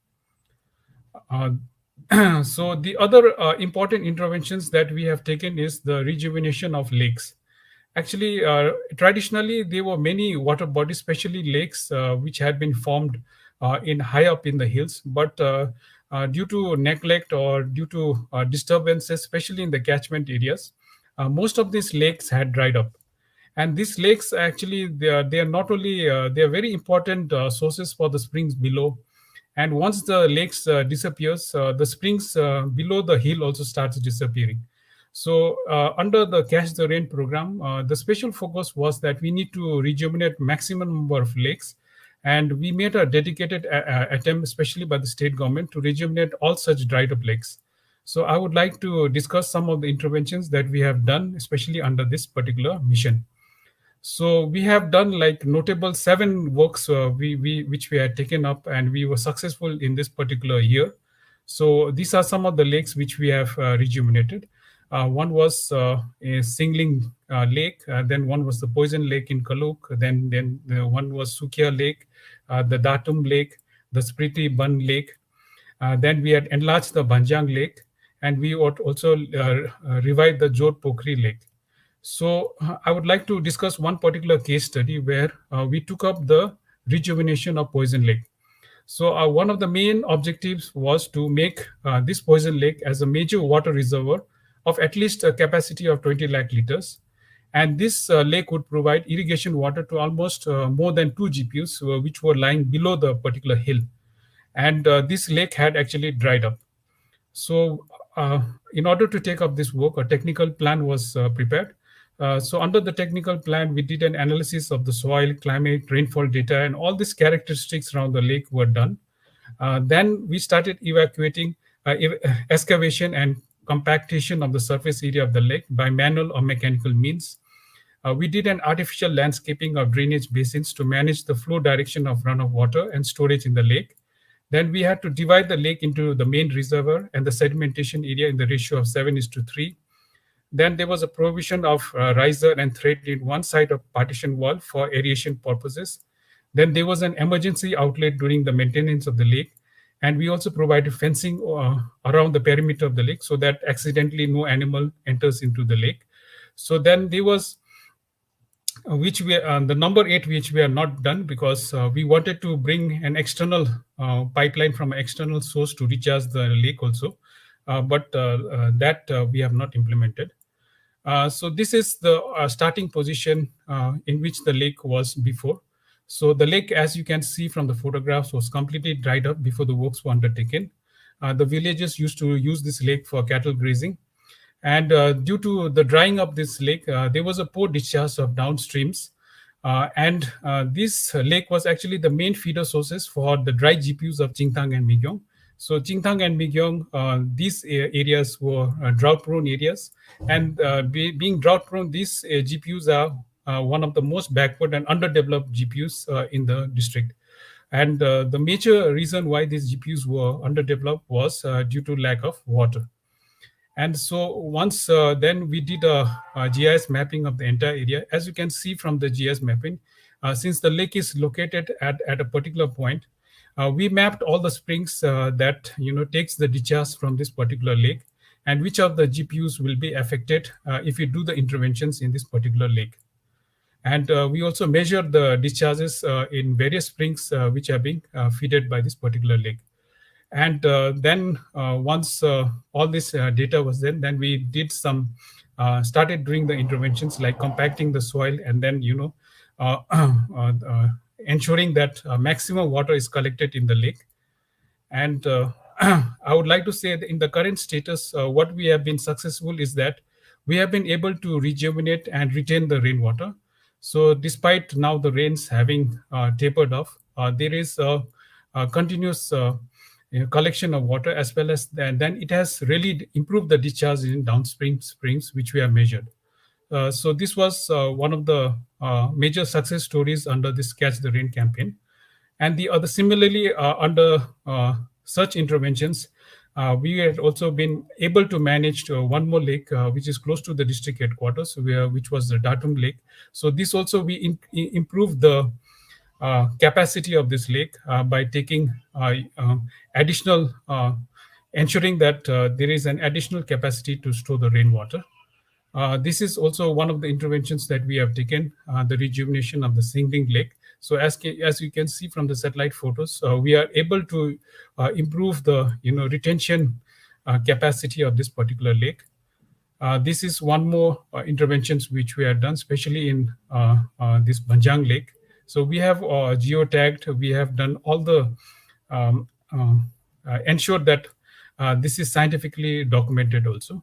So the other important interventions that we have taken is the rejuvenation of lakes. Actually, traditionally, there were many water bodies, especially lakes, which had been formed in high up in the hills. But due to neglect or due to disturbances, especially in the catchment areas, most of these lakes had dried up. And these lakes, actually, they are not only, they are very important sources for the springs below. And once the lakes disappears, the springs below the hill also starts disappearing. So under the Catch the Rain program, the special focus was that we need to rejuvenate maximum number of lakes. And we made a dedicated attempt, especially by the state government, to rejuvenate all such dried up lakes. So I would like to discuss some of the interventions that we have done, especially under this particular mission. So we have done like notable 7 works which we had taken up, and we were successful in this particular year. So these are some of the lakes which we have rejuvenated. One was a Singling Lake, then one was the Poison Lake in Kaluk, then one was Sukia Lake, the Datum Lake, the Spriti Bun Lake. Then we had enlarged the Banjang Lake, and we would also revive the Jod Pokhri Lake. So I would like to discuss one particular case study where we took up the rejuvenation of Poison Lake. So one of the main objectives was to make this Poison Lake as a major water reservoir of at least a capacity of 20 lakh liters. And this lake would provide irrigation water to almost more than 2 GPUs, which were lying below the particular hill. And this lake had actually dried up. So in order to take up this work, a technical plan was prepared. So under the technical plan, we did an analysis of the soil, climate, rainfall data, and all these characteristics around the lake were done. Then we started excavation and compactation of the surface area of the lake by manual or mechanical means. We did an artificial landscaping of drainage basins to manage the flow direction of runoff water and storage in the lake. Then we had to divide the lake into the main reservoir and the sedimentation area in the ratio of 7:3. Then there was a provision of riser and thread in one side of partition wall for aeration purposes. Then there was an emergency outlet during the maintenance of the lake. And we also provided fencing around the perimeter of the lake so that accidentally no animal enters into the lake. So then there was the number 8, which we are not done because we wanted to bring an external pipeline from an external source to recharge the lake also, but that we have not implemented. So this is the starting position in which the lake was before. So the lake, as you can see from the photographs, was completely dried up before the works were undertaken. The villagers used to use this lake for cattle grazing. And due to the drying of this lake, there was a poor discharge of downstreams. And this lake was actually the main feeder sources for the dry GPUs of Chingthang and Migyong. So Chingthang and Migyong, these areas were drought-prone areas. And being drought-prone, these GPUs are one of the most backward and underdeveloped GPUs in the district. And the major reason why these GPUs were underdeveloped was due to lack of water. And so once then we did a GIS mapping of the entire area. As you can see from the GIS mapping, since the lake is located at a particular point, we mapped all the springs that takes the discharge from this particular lake, and which of the GPUs will be affected if you do the interventions in this particular lake. And we also measured the discharges in various springs which are being fed by this particular lake. And then once all this data was then we did started doing the interventions like compacting the soil and then, ensuring that maximum water is collected in the lake. And I would like to say that in the current status, what we have been successful is that we have been able to rejuvenate and retain the rainwater. So despite now the rains having tapered off, there is a continuous collection of water, as well as then it has really improved the discharge in downstream springs, which we have measured. So this was one of the major success stories under this Catch the Rain campaign. And the other, similarly, under such interventions, we had also been able to manage one more lake, which is close to the district headquarters, which was the Datum Lake. So this also we improved the capacity of this lake by taking additional, ensuring that there is an additional capacity to store the rainwater. This is also one of the interventions that we have taken, the rejuvenation of the Singling Lake. So as you can see from the satellite photos, we are able to improve the retention capacity of this particular lake. This is one more interventions which we have done, especially in this Banjang Lake. So we have geotagged, we have done all the ensured that this is scientifically documented also.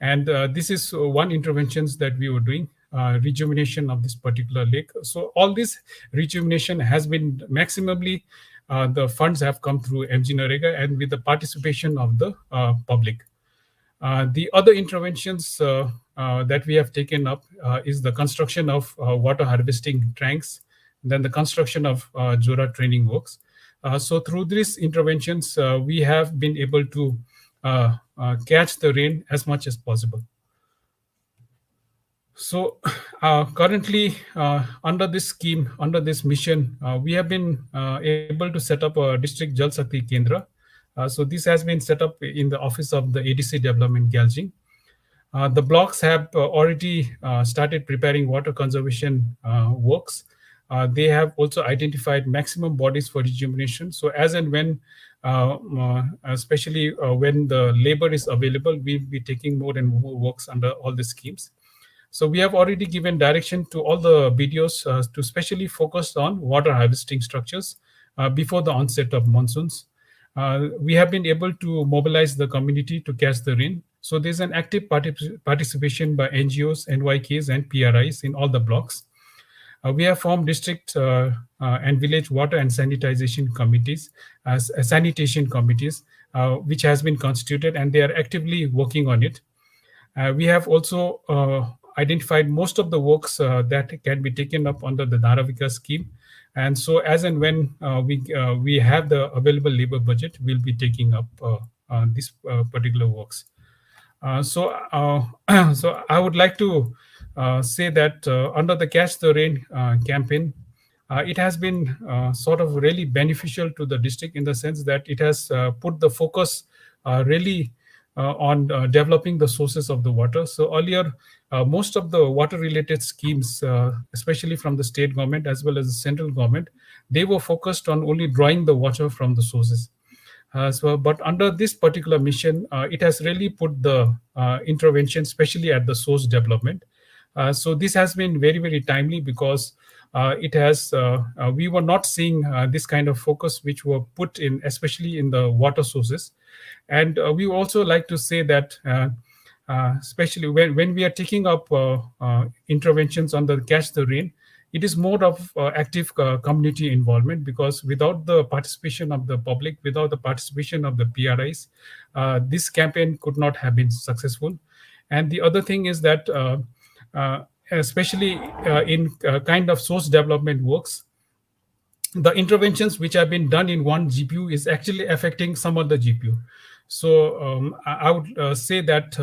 And this is one interventions that we were doing, rejuvenation of this particular lake. So all this rejuvenation has been maximally, the funds have come through MGNREGA and with the participation of the public. The other interventions that we have taken up is the construction of water harvesting tanks, then the construction of Jora training works. So through these interventions, we have been able to catch the rain as much as possible. So currently, under this scheme, under this mission, we have been able to set up a district Jal Shakti Kendra. So this has been set up in the office of the ADC Development Gyalging. The blocks have already started preparing water conservation works. They have also identified maximum bodies for rejuvenation. So as and when, especially when the labor is available, we'll be taking more and more works under all the schemes. So we have already given direction to all the BDOs to specially focus on water harvesting structures before the onset of monsoons. We have been able to mobilize the community to catch the rain. So there's an active participation by NGOs, NYKs, and PRIs in all the blocks. We have formed district and village water and sanitation committees, which has been constituted, and they are actively working on it. We have also identified most of the works that can be taken up under the Dhara Vikas scheme. And so as and when we have the available labor budget, we'll be taking up these particular works. So I would like to say that under the Catch the Rain campaign, it has been sort of really beneficial to the district in the sense that it has put the focus really on developing the sources of the water. So earlier, most of the water-related schemes, especially from the state government as well as the central government, they were focused on only drawing the water from the sources. But under this particular mission, it has really put the intervention, especially at the source development. So this has been very, very timely because we were not seeing this kind of focus which were put in, especially in the water sources. And we also like to say that, especially when we are taking up interventions on the Catch the Rain, it is more of active community involvement, because without the participation of the public, without the participation of the PRIs, this campaign could not have been successful. And the other thing is that especially in kind of source development works, the interventions which have been done in one GPU is actually affecting some other GPU. So I would say that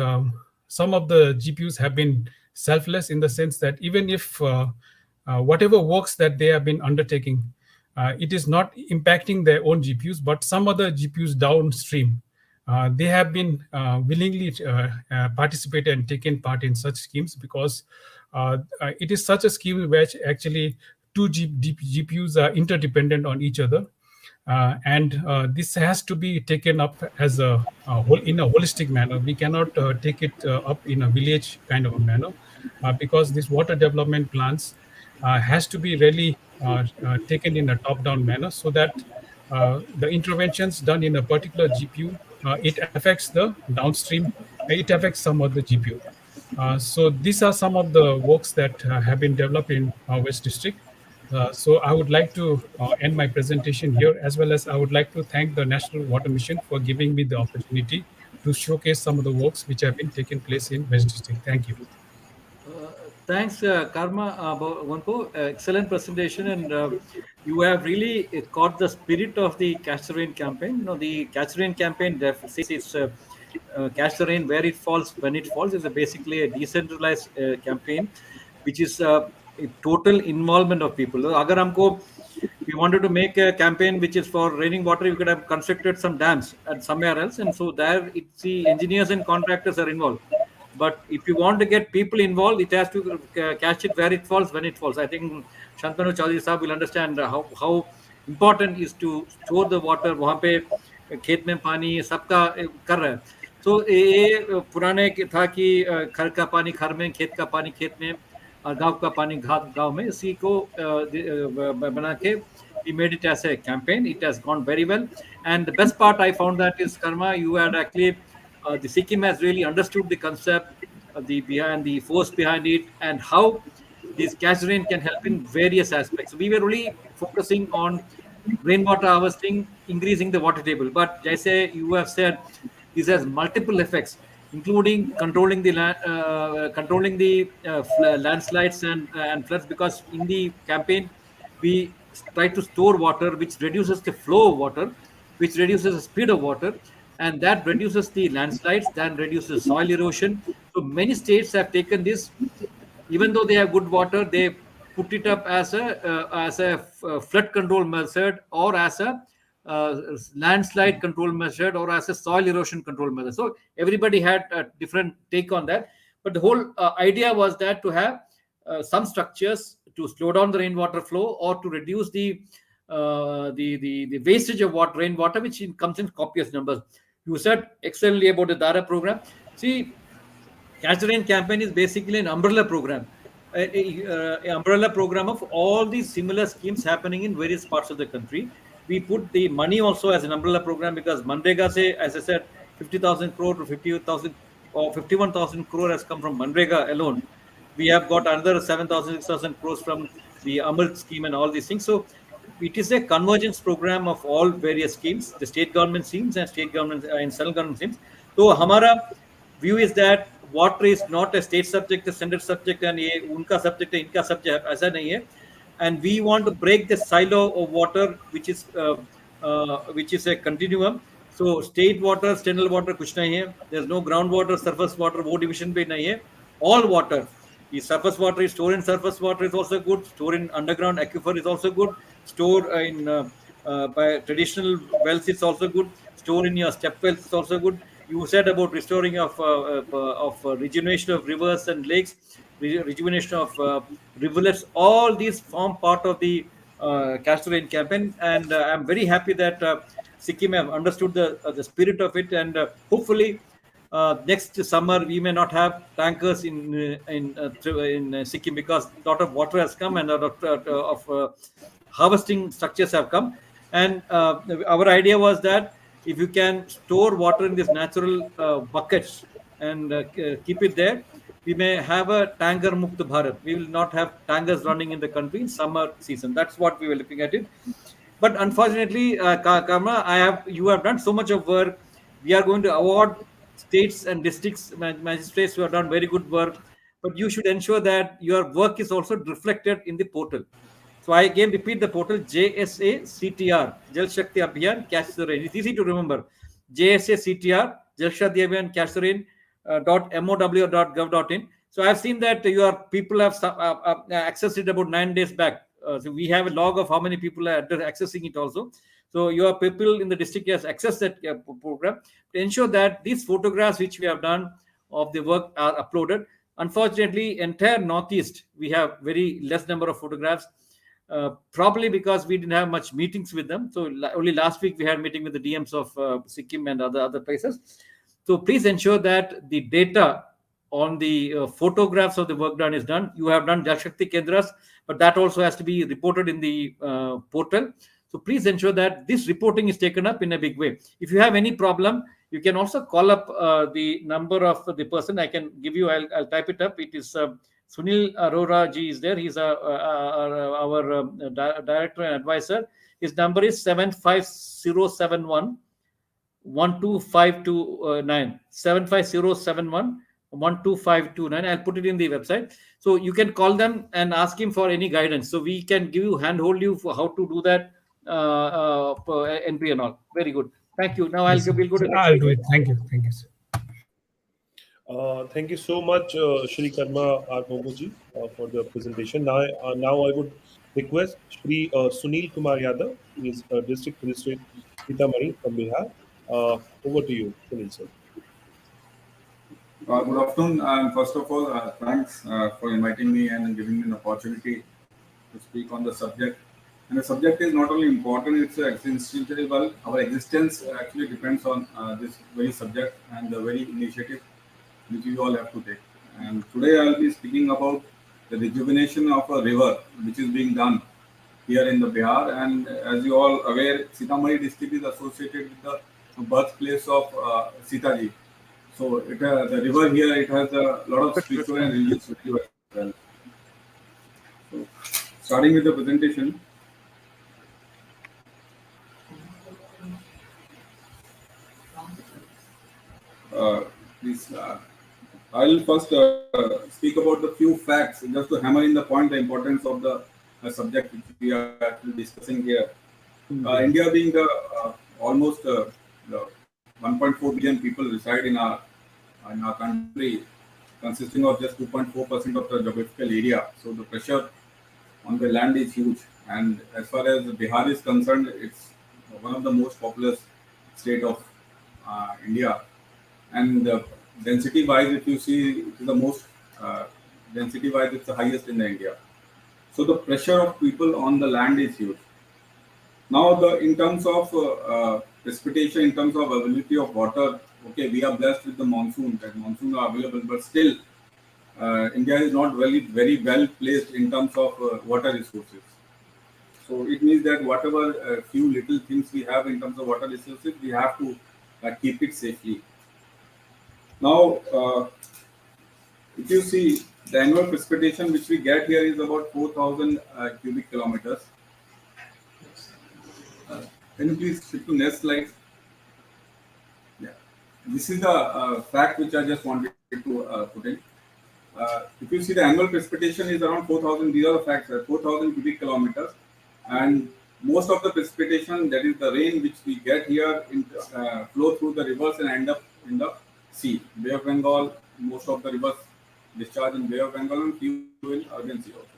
some of the GPUs have been selfless in the sense that even if whatever works that they have been undertaking, it is not impacting their own GPUs, but some other GPUs downstream, they have been willingly participated and taken part in such schemes, because it is such a scheme which actually two GPUs are interdependent on each other. And this has to be taken up as in a holistic manner. We cannot take it up in a village kind of a manner, because these water development plans has to be really taken in a top-down manner, so that the interventions done in a particular GPU, it affects the downstream, it affects some of the GPU. So these are some of the works that have been developed in West District. So I would like to end my presentation here, as well as I would like to thank the National Water Mission for giving me the opportunity to showcase some of the works which have been taken place in West District. Thank you. Thanks, Karma Wonpo. Excellent presentation, and you have really caught the spirit of the Catch the Rain campaign. You know, the Catch the Rain campaign says it's Catch the Rain where it falls, when it falls. Is basically a decentralized campaign, which is a total involvement of people. Agar humko, we wanted to make a campaign which is for raining water, we could have constructed some dams at somewhere else, and so there it's the engineers and contractors are involved. But if you want to get people involved, it has to catch it where it falls, when it falls. I think Shantanu Chaudhary Sahab will understand how important is to store the water. वहाँ पे खेत में पानी सबका कर रहा है. So ये पुराने था कि घर का पानी घर में, खेत का पानी खेत में, और गांव का पानी गांव में. इसी को बना के we made it as a campaign. It has gone very well. And the best part I found that is, Karma, you had actually the Sikkim has really understood the concept, the force behind it, and how this Catch the Rain can help in various aspects. We were really focusing on rainwater harvesting, increasing the water table. But jaise you have said, this has multiple effects, including controlling the landslides and floods. Because in the campaign, we try to store water, which reduces the flow of water, which reduces the speed of water, and that reduces the landslides, then reduces soil erosion. So many states have taken this, even though they have good water, they put it up as a flood control method, or as a landslide control method, or as a soil erosion control method. So everybody had a different take on that. But the whole idea was that to have some structures to slow down the rainwater flow, or to reduce the wastage of rainwater, which comes in copious numbers. You said excellently about the Dhara program. See, Catch the Rain campaign is basically an umbrella program, an umbrella program of all these similar schemes happening in various parts of the country. We put the money also as an umbrella program, because Manrega se, as I said, 50,000 crore to 50,000 or 51,000 crore has come from Manrega alone. We have got another 7,000, 6,000 crores from the Amrit scheme and all these things. So it is a convergence program of all various schemes, the state government schemes and state government and central government schemes. So हमारा view is that water is not a state subject, a central subject, and ये उनका subject है, इनका subject है, ऐसा नहीं है. And we want to break the silo of water, which is a continuum. So state water, central water, कुछ नहीं है. There's no groundwater, surface water, वो division पे नहीं है. All water. The surface water is stored in surface water is also good. Stored in underground aquifer is also good. Stored in by traditional wells is also good. Stored in your step wells is also good. You said about restoring of rejuvenation of rivers and lakes, rejuvenation of rivulets. All these form part of the Castor Rain campaign, and I'm very happy that Sikkim have understood the spirit of it, and hopefully. Next summer we may not have tankers in Sikkim because a lot of water has come and a lot of harvesting structures have come. And our idea was that if you can store water in these natural buckets and keep it there, we may have a tanker Mukta Bharat. We will not have tankers running in the country in summer season. That's what we were looking at it. But unfortunately, Karma, you have done so much of work. We are going to award states and districts magistrates who have done very good work, but you should ensure that your work is also reflected in the portal. So I again repeat the portal JSA CTR, Jal Shakti Abhiyan Catch the Rain. It's easy to remember. JSA CTR, Jal Shakti Abhiyan Catch the Rain .mow.gov.in. So I've seen that your people have accessed it about 9 days back. So we have a log of how many people are accessing it also. So your people in the district has accessed that program to ensure that these photographs which we have done of the work are uploaded. Unfortunately, entire Northeast, we have very less number of photographs, probably because we didn't have much meetings with them. So only last week we had a meeting with the DMs of Sikkim and other places. So please ensure that the data on the photographs of the work done is done. You have done Jal Shakti Kendras, but that also has to be reported in the portal. So please ensure that this reporting is taken up in a big way. If you have any problem, you can also call up the number of the person. I can give you, I'll type it up. It is Sunil Arora ji is there. He's our director and advisor. His number is 75071 12529. 75071 12529. I'll put it in the website. So you can call them and ask him for any guidance. So we can give you, handhold you for how to do that entry and all. Very good. Thank you. Now we'll go to I'll do it. Thank you. Thank you, sir. Thank you so much, Shri Karma Armogoji, for the presentation. Now I would request Shri Sunil Kumar Yadav, who is District Magistrate Sitamarhi from Bihar. Over to you, Sunil sir. Good afternoon, and first of all, thanks for inviting me and giving me an opportunity to speak on the subject. And the subject is not only important, it's existential. Well, our existence actually depends on this very subject and the very initiative which we all have to take. And today I'll be speaking about the rejuvenation of a river which is being done here in the Bihar. And as you all aware, Sitamarhi district is associated with the birthplace of Sita ji. So the river here, it has a lot of spiritual and religious value as well. So starting with the presentation. I will first speak about the few facts just to hammer in the point the importance of the subject which we are actually discussing here. India being the almost the 1.4 billion people reside in our country, consisting of just 2.4% of the geographical area. So the pressure on the land is huge. And as far as Bihar is concerned, it's one of the most populous state of India. And density-wise, if you see, it is the most density-wise, it's the highest in India. So the pressure of people on the land is huge. Now, in terms of precipitation, in terms of availability of water, okay, we are blessed with the monsoon. That monsoons are available, but still, India is not very well placed in terms of water resources. So it means that whatever few little things we have in terms of water resources, we have to keep it safely. Now, if you see the annual precipitation which we get here is about 4,000 cubic kilometers. Can you please shift to next slide? Yeah, this is the fact which I just wanted to put in. If you see the annual precipitation is around 4,000. These are the facts. 4,000 cubic kilometers, and most of the precipitation, that is the rain which we get here, flow through the rivers and end up in the sea. Bay of Bengal, most of the rivers discharge in Bay of Bengal and few in Arabian Sea also.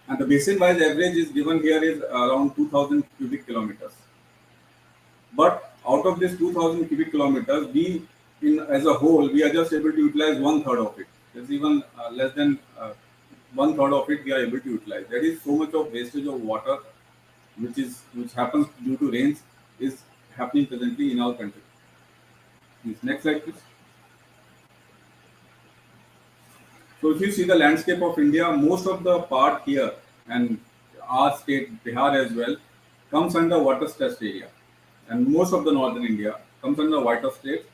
And the basin-wise average is given here is around 2,000 cubic kilometers. But out of this 2,000 cubic kilometers, we, as a whole, we are just able to utilize 1/3 of it. There's even less than 1/3 of it we are able to utilize. There is so much of wastage of water, which happens due to rains, is happening presently in our country. Please, next slide, please. So if you see the landscape of India, most of the part here and our state, Bihar as well, comes under water stressed area. And most of the northern India comes under water state.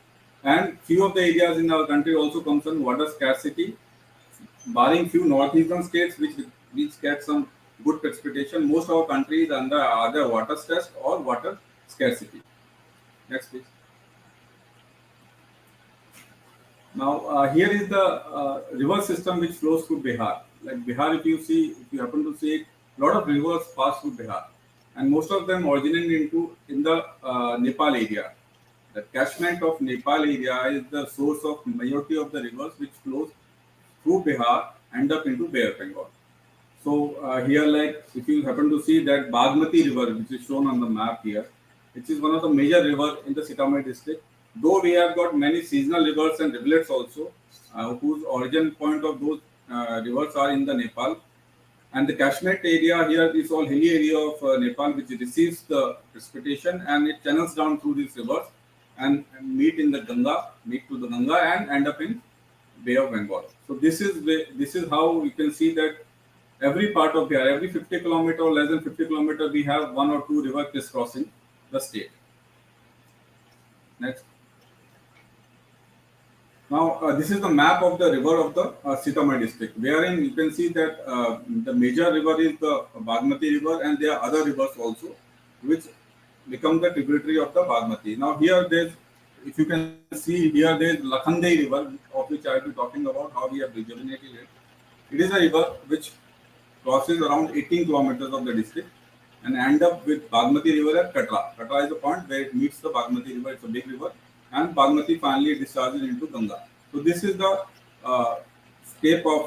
And few of the areas in our country also comes under water scarcity, barring few northeastern states which get some good precipitation. Most of our country is under either water stress or water scarcity. Next, please. Now, here is the river system which flows through Bihar. Like Bihar, if you happen to see it, a lot of rivers pass through Bihar, and most of them originate in the Nepal area. The catchment of Nepal area is the source of majority of the rivers which flows through Bihar, end up into Bay of Bengal. So here, like if you happen to see that Bagmati river, which is shown on the map here, which is one of the major river in the Sitamarhi district. Though we have got many seasonal rivers and rivulets also, whose origin point of those rivers are in the Nepal. And the catchment area here is all hilly area of Nepal, which receives the precipitation and it channels down through these rivers and meet to the Ganga and end up in Bay of Bengal. So this is how you can see that every part of Bihar, every 50 kilometer or less than 50 kilometer, we have one or two rivers crisscrossing the state. Next. Now, this is the map of the river of the Sitamarhi district, wherein you can see that the major river is the Bagmati river, and there are other rivers also, which become the tributary of the Bagmati. Now, here if you can see here, there is Lakhandai river, of which I will be talking about how we have rejuvenated it. It is a river which crosses around 18 kilometers of the district and end up with Bagmati river at Katra. Katra is the point where it meets the Bagmati river. It's a big river. And Bagmati finally discharges into Ganga. So this is the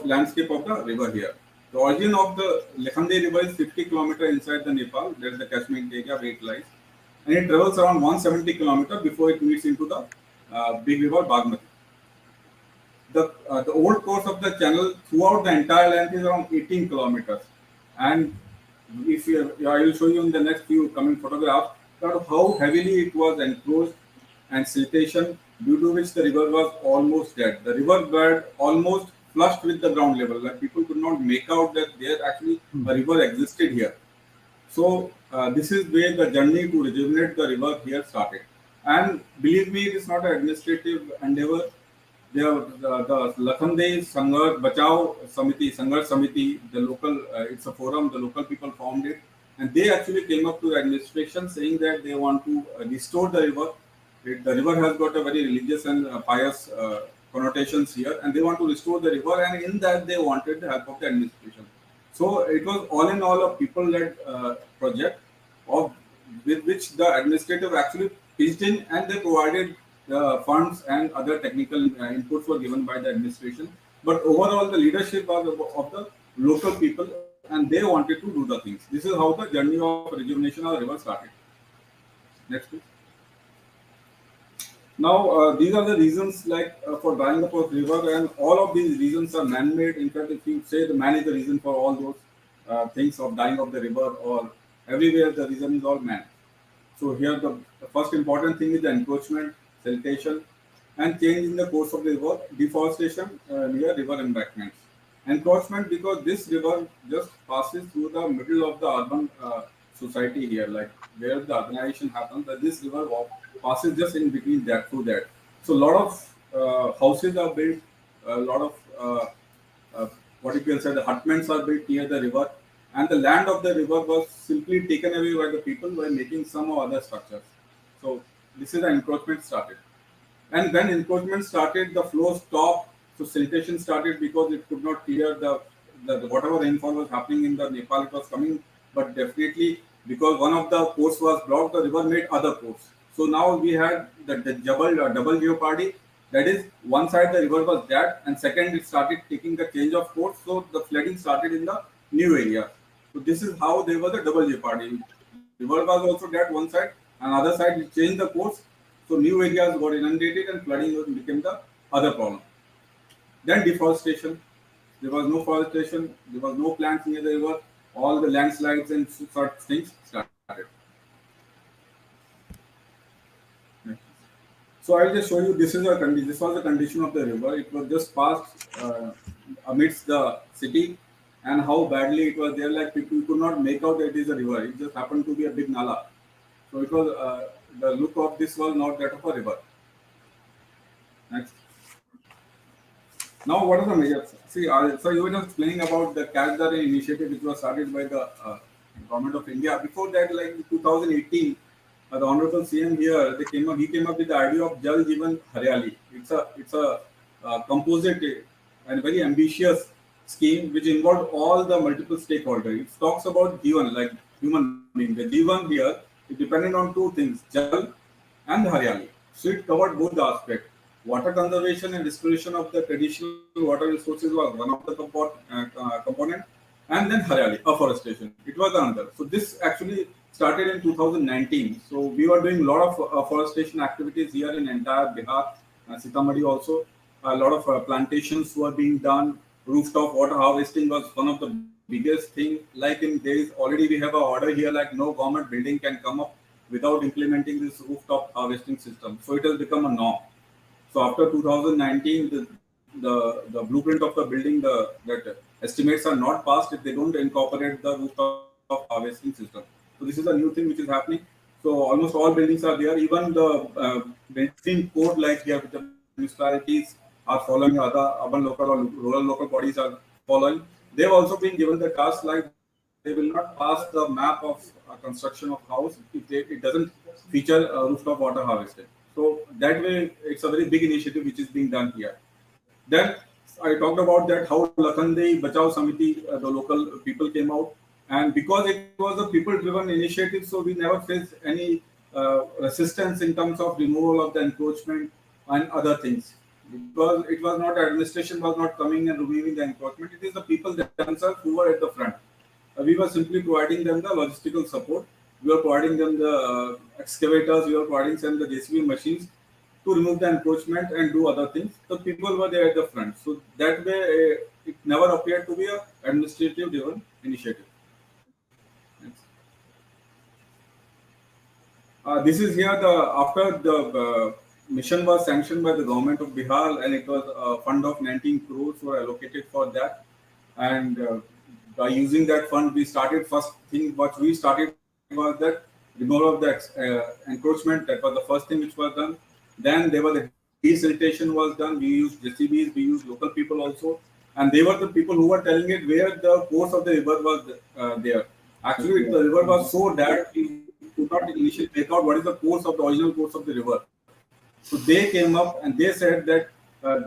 landscape of the river here. The origin of the Lakhandai river is 50 kilometers inside the Nepal. That is the catchment area where it lies. And it travels around 170 kilometers before it meets into the big river Bagmati. The old course of the channel throughout the entire length is around 18 kilometers. And I will show you in the next few coming photographs how heavily it was enclosed and siltation, due to which the river was almost dead. The river bed almost flushed with the ground level. Like people could not make out that there actually a river existed here. So this is where the journey to rejuvenate the river here started. And believe me, it is not an administrative endeavor. The Lakhandai Sangharsh Bachao Samiti, Sangharsh Samiti, the local, it's a forum, the local people formed it. And they actually came up to the administration saying that they want to restore the river. The river has got a very religious and pious connotations here, and they want to restore the river, and in that they wanted the help of the administration. So it was all in all a people-led project with which the administrative actually pitched in, and they provided funds and other technical inputs were given by the administration. But overall, the leadership was of the local people, and they wanted to do the things. This is how the journey of rejuvenation of the river started. Next, please. Now, these are the reasons for drying up of river, and all of these reasons are man-made. In fact, if you say the man is the reason for all those things of drying of the river, or everywhere the reason is all man. So here the first important thing is the encroachment, siltation, and change in the course of the river, deforestation near river embankments. Encroachment because this river just passes through the middle of the urban society here, like where the urbanization happens, that this river passes just in between that, through that. So a lot of houses are built, a lot of what you can say, the hutments are built near the river, and the land of the river was simply taken away by the people by making some or other structures. So this is the encroachment started. And when encroachment started, the flow stopped. So siltation started because it could not clear the whatever rainfall was happening in the Nepal, it was coming. But definitely because one of the ports was blocked, the river made other ports. So now we had the double jeopardy. That is, one side the river was dead, and second it started taking the change of course. So the flooding started in the new area. So this is how there was a double jeopardy. River was also dead one side, and other side it changed the course. So new areas got inundated and flooding became the other problem. Then deforestation. There was no forestation. There was no plants near the river. All the landslides and such things started. So I'll just show you. This is a condition. This was the condition of the river. It was just passed amidst the city, and how badly it was there. Like people could not make out that it is a river. It just happened to be a big nala. So it was the look of this was not that of a river. Next. Now, what are the measures? See, so you were just explaining about the Catch the Rain initiative, which was started by the government of India. Before that, like in 2018, the Honorable CM here, he came up with the idea of Jal Jeevan Haryali. It's a composite and very ambitious scheme which involved all the multiple stakeholders. It talks about Jeevan, like human being. The Jeevan here is dependent on two things, Jal and Haryali. So it covered both the aspects. Water conservation and restoration of the traditional water resources was one of the component, and then Haryali, afforestation. It was another. So this actually started in 2019. So we were doing a lot of afforestation activities here in entire Bihar, Sitamarhi also. A lot of plantations were being done. Rooftop water harvesting was one of the biggest thing. Like in days, already we have an order here like no government building can come up without implementing this rooftop harvesting system. So it has become a norm. So after 2019, the blueprint of the building, that estimates are not passed if they don't incorporate the rooftop harvesting system. So this is a new thing which is happening. So almost all buildings are there. Even the building code, like here with the municipalities are following, other urban local or rural local bodies are following. They have also been given the task like they will not pass the map of construction of house if it doesn't feature rooftop water harvesting. So that way, it's a very big initiative which is being done here. Then I talked about that how Lakhandai Bachao Samiti, the local people came out, and because it was a people-driven initiative, so we never faced any resistance in terms of removal of the encroachment and other things. Because it was not administration was not coming and removing the encroachment. It is the people themselves who were at the front. We were simply providing them the logistical support. We were providing them the excavators, we were providing them the JCB machines to remove the encroachment and do other things. The people were there at the front. So that way, it never appeared to be an administrative-driven initiative. This is here after the mission was sanctioned by the government of Bihar, and it was a fund of 19 crores were allocated for that. And by using that fund, we started first thing what we started was that removal of the encroachment. That was the first thing which was done. Then there was a desiltation was done. We used JCBs, we used local people also, and they were the people who were telling it where the course of the river was there. Actually, the river was so that we could not initially make out what is the course of the original course of the river. So they came up and they said that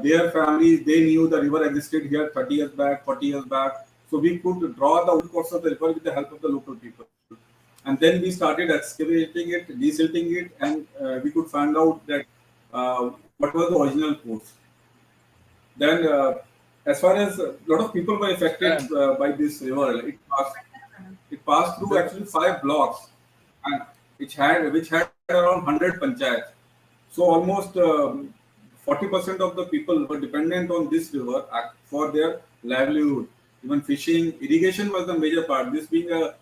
their families, they knew the river existed here 30 years back, 40 years back. So we could draw the course of the river with the help of the local people. And then we started excavating it, desilting it, and we could find out that what was the original course. Then, as far as a lot of people were affected by this river, it passed through actually 5 blocks, and which had around 100 panchayats. So almost 40% of the people were dependent on this river for their livelihood. Even fishing, irrigation was the major part. This being a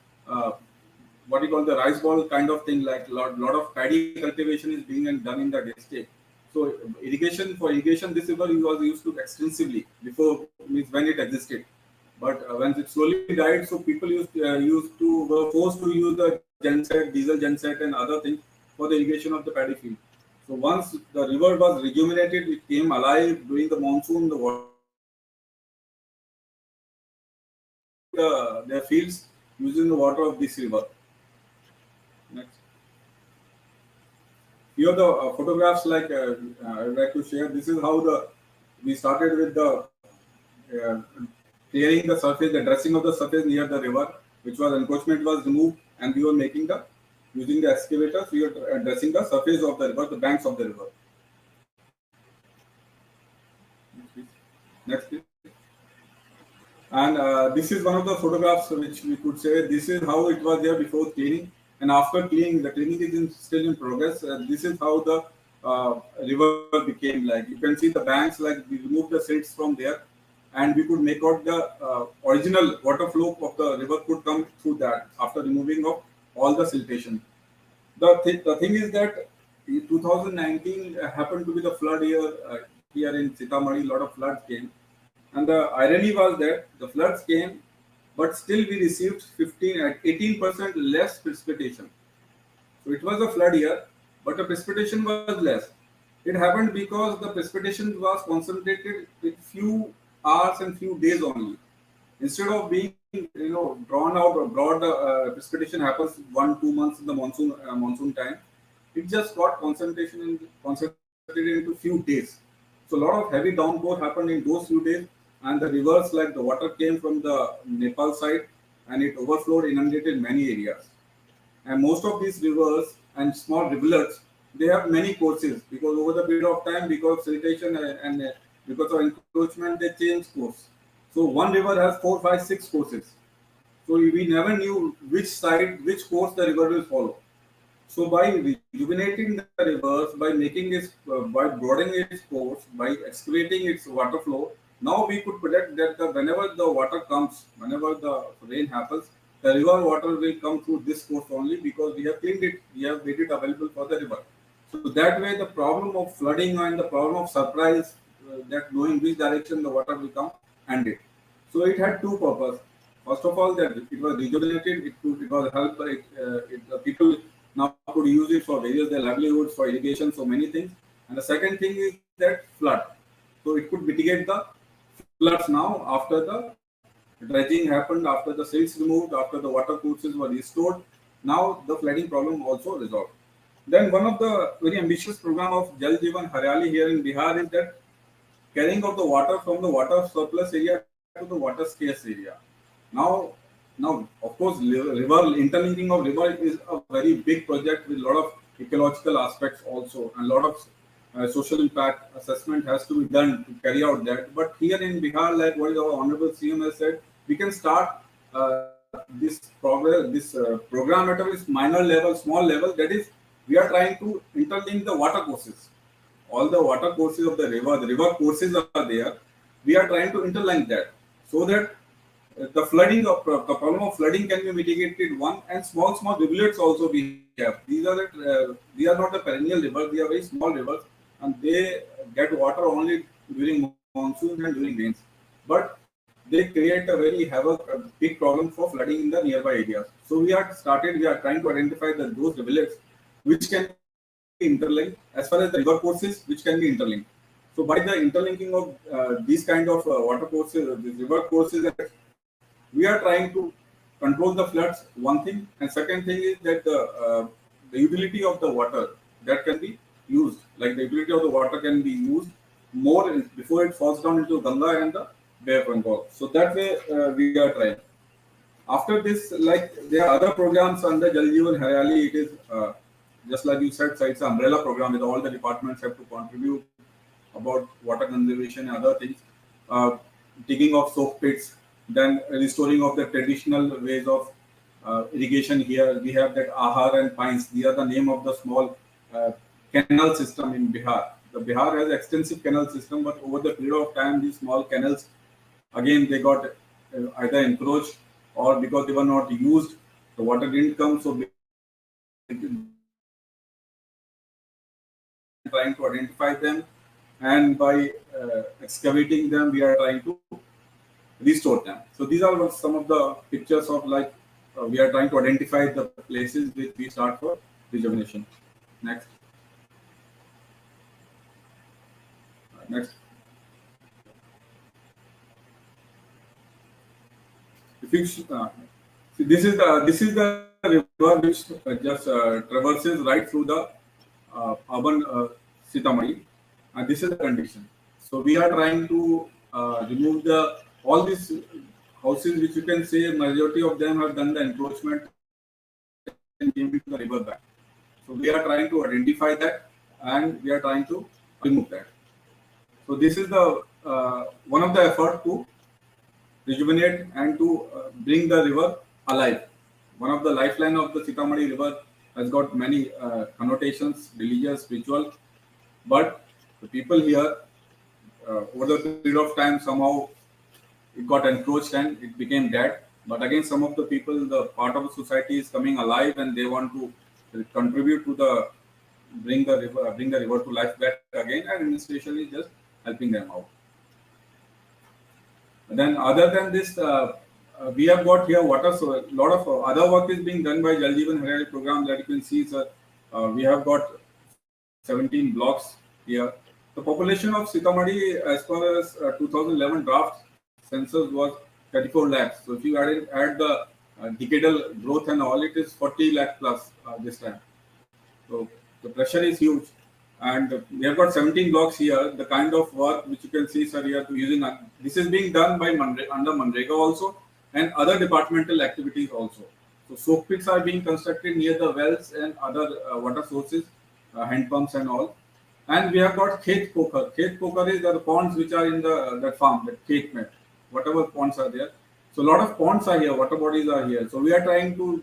what you call the rice ball kind of thing, like lot of paddy cultivation is being done in the district. So irrigation, this river was used to extensively before, means when it existed. But when it slowly died, so people were forced to use the genset, diesel genset and other things for the irrigation of the paddy field. So once the river was rejuvenated, it came alive during the monsoon. The water their fields using the water of this river. Next. Here the photographs like I would like to share. This is how we started with the clearing the surface, the dressing of the surface near the river, which was encroachment was removed, and we were making using the excavators, we were addressing the surface of the river, the banks of the river. Next, please. And this is one of the photographs which we could say this is how it was there before cleaning, and after cleaning, the cleaning is still in progress. This is how the river became like. You can see the banks, like we removed the silts from there, and we could make out the original water flow of the river could come through that after removing of all the siltation. The thing is that 2019 happened to be the flood year here in Sitamarhi. A lot of floods came, and the irony was that the floods came, but still we received 18% less precipitation. So it was a flood year, but the precipitation was less. It happened because the precipitation was concentrated with few hours and few days only. Instead of being drawn out or broad, precipitation happens 1-2 months in the monsoon time. It just got concentrated into few days. So a lot of heavy downpour happened in those few days, and the rivers, like the water came from the Nepal side, and it overflowed, inundated many areas. And most of these rivers and small rivulets, they have many courses, because over the period of time, because of siltation and because of encroachment, they change course. So one river has 4, 5, 6 courses. So we never knew which course the river will follow. So by rejuvenating the rivers, by making it, by broadening its course, by excavating its water flow, now we could predict that whenever the water comes, whenever the rain happens, the river water will come through this course only, because we have cleaned it, we have made it available for the river. So that way the problem of flooding and the problem of surprise, that knowing which direction the water will come, ended. So it had two purposes. First of all, that it was rejuvenated, it was helped by people now could use it for various their livelihoods, for irrigation, so many things. And the second thing is that flood. So it could mitigate the floods now after the dredging happened, after the silts removed, after the water courses were restored. Now the flooding problem also resolved. Then one of the very ambitious program of Jal Jeevan Haryali here in Bihar is that carrying of the water from the water surplus area to the water scarce area. Now, of course, interlinking of river is a very big project with a lot of ecological aspects also, and a lot of social impact assessment has to be done to carry out that. But here in Bihar, like what our Honorable CM has said, we can start this program at a minor level, small level. That is, we are trying to interlink the water courses. All the water courses of the river courses are there. We are trying to interlink that, so that the problem of flooding can be mitigated. One, and small rivulets also we have. These are not the perennial rivers. They are very small rivers, and they get water only during monsoon and during rains. But they create a big problem for flooding in the nearby areas. So we are trying to identify those rivulets which can be interlinked, as far as the river courses which can be interlinked. So by the interlinking of these kind of water courses, the river courses, we are trying to control the floods, one thing, and second thing is that the utility of the water that can be used, like the utility of the water can be used more before it falls down into Ganga and the Bay of Bengal. So that way we are trying. After this, like there are other programs under Jal Jeevan Haryali. It is just like you said, so it's an umbrella program with all the departments have to contribute about water conservation and other things, digging of soak pits, then restoring of the traditional ways of irrigation. Here we have that Ahar and Pines. These are the name of the small canal system in Bihar. The Bihar has extensive canal system, but over the period of time, these small canals, again, they got either encroached or because they were not used, the water didn't come. So trying to identify them, and by excavating them, we are trying to restore them. So these are some of the pictures of like we are trying to identify the places which we start for rejuvenation. Next. Next. If you see, this is the river which just traverses right through the urban Sitamarhi, and this is the condition. So we are trying to remove all these houses, which you can say majority of them have done the encroachment and came into the river bank. So we are trying to identify that, and we are trying to remove that. So this is the one of the effort to rejuvenate and to bring the river alive. One of the lifeline of the Sitamarhi river has got many connotations, religious, spiritual, but the people here over the period of time somehow it got encroached and it became dead. But again, some of the people, the part of the society is coming alive and they want to contribute to the bring the river to life back again, and administration is just helping them out. Then other than this, we have got here water, so a lot of other work is being done by Jal Jeevan Hariyali program that you can see, sir. We have got 17 blocks here. The population of Sitamarhi as far as 2011 draft census was 34 lakhs. So if you add the decadal growth and all, it is 40 lakh plus this time. So the pressure is huge. And we have got 17 blocks here. The kind of work which you can see, sir, here using this is being done by under Manrega also, and other departmental activities also. So soak pits are being constructed near the wells and other water sources, hand pumps and all. And we have got Khet Pokhar. Khet Pokhar is the ponds which are in that farm, that Khet Met, whatever ponds are there. So a lot of ponds are here, water bodies are here. So we are trying to,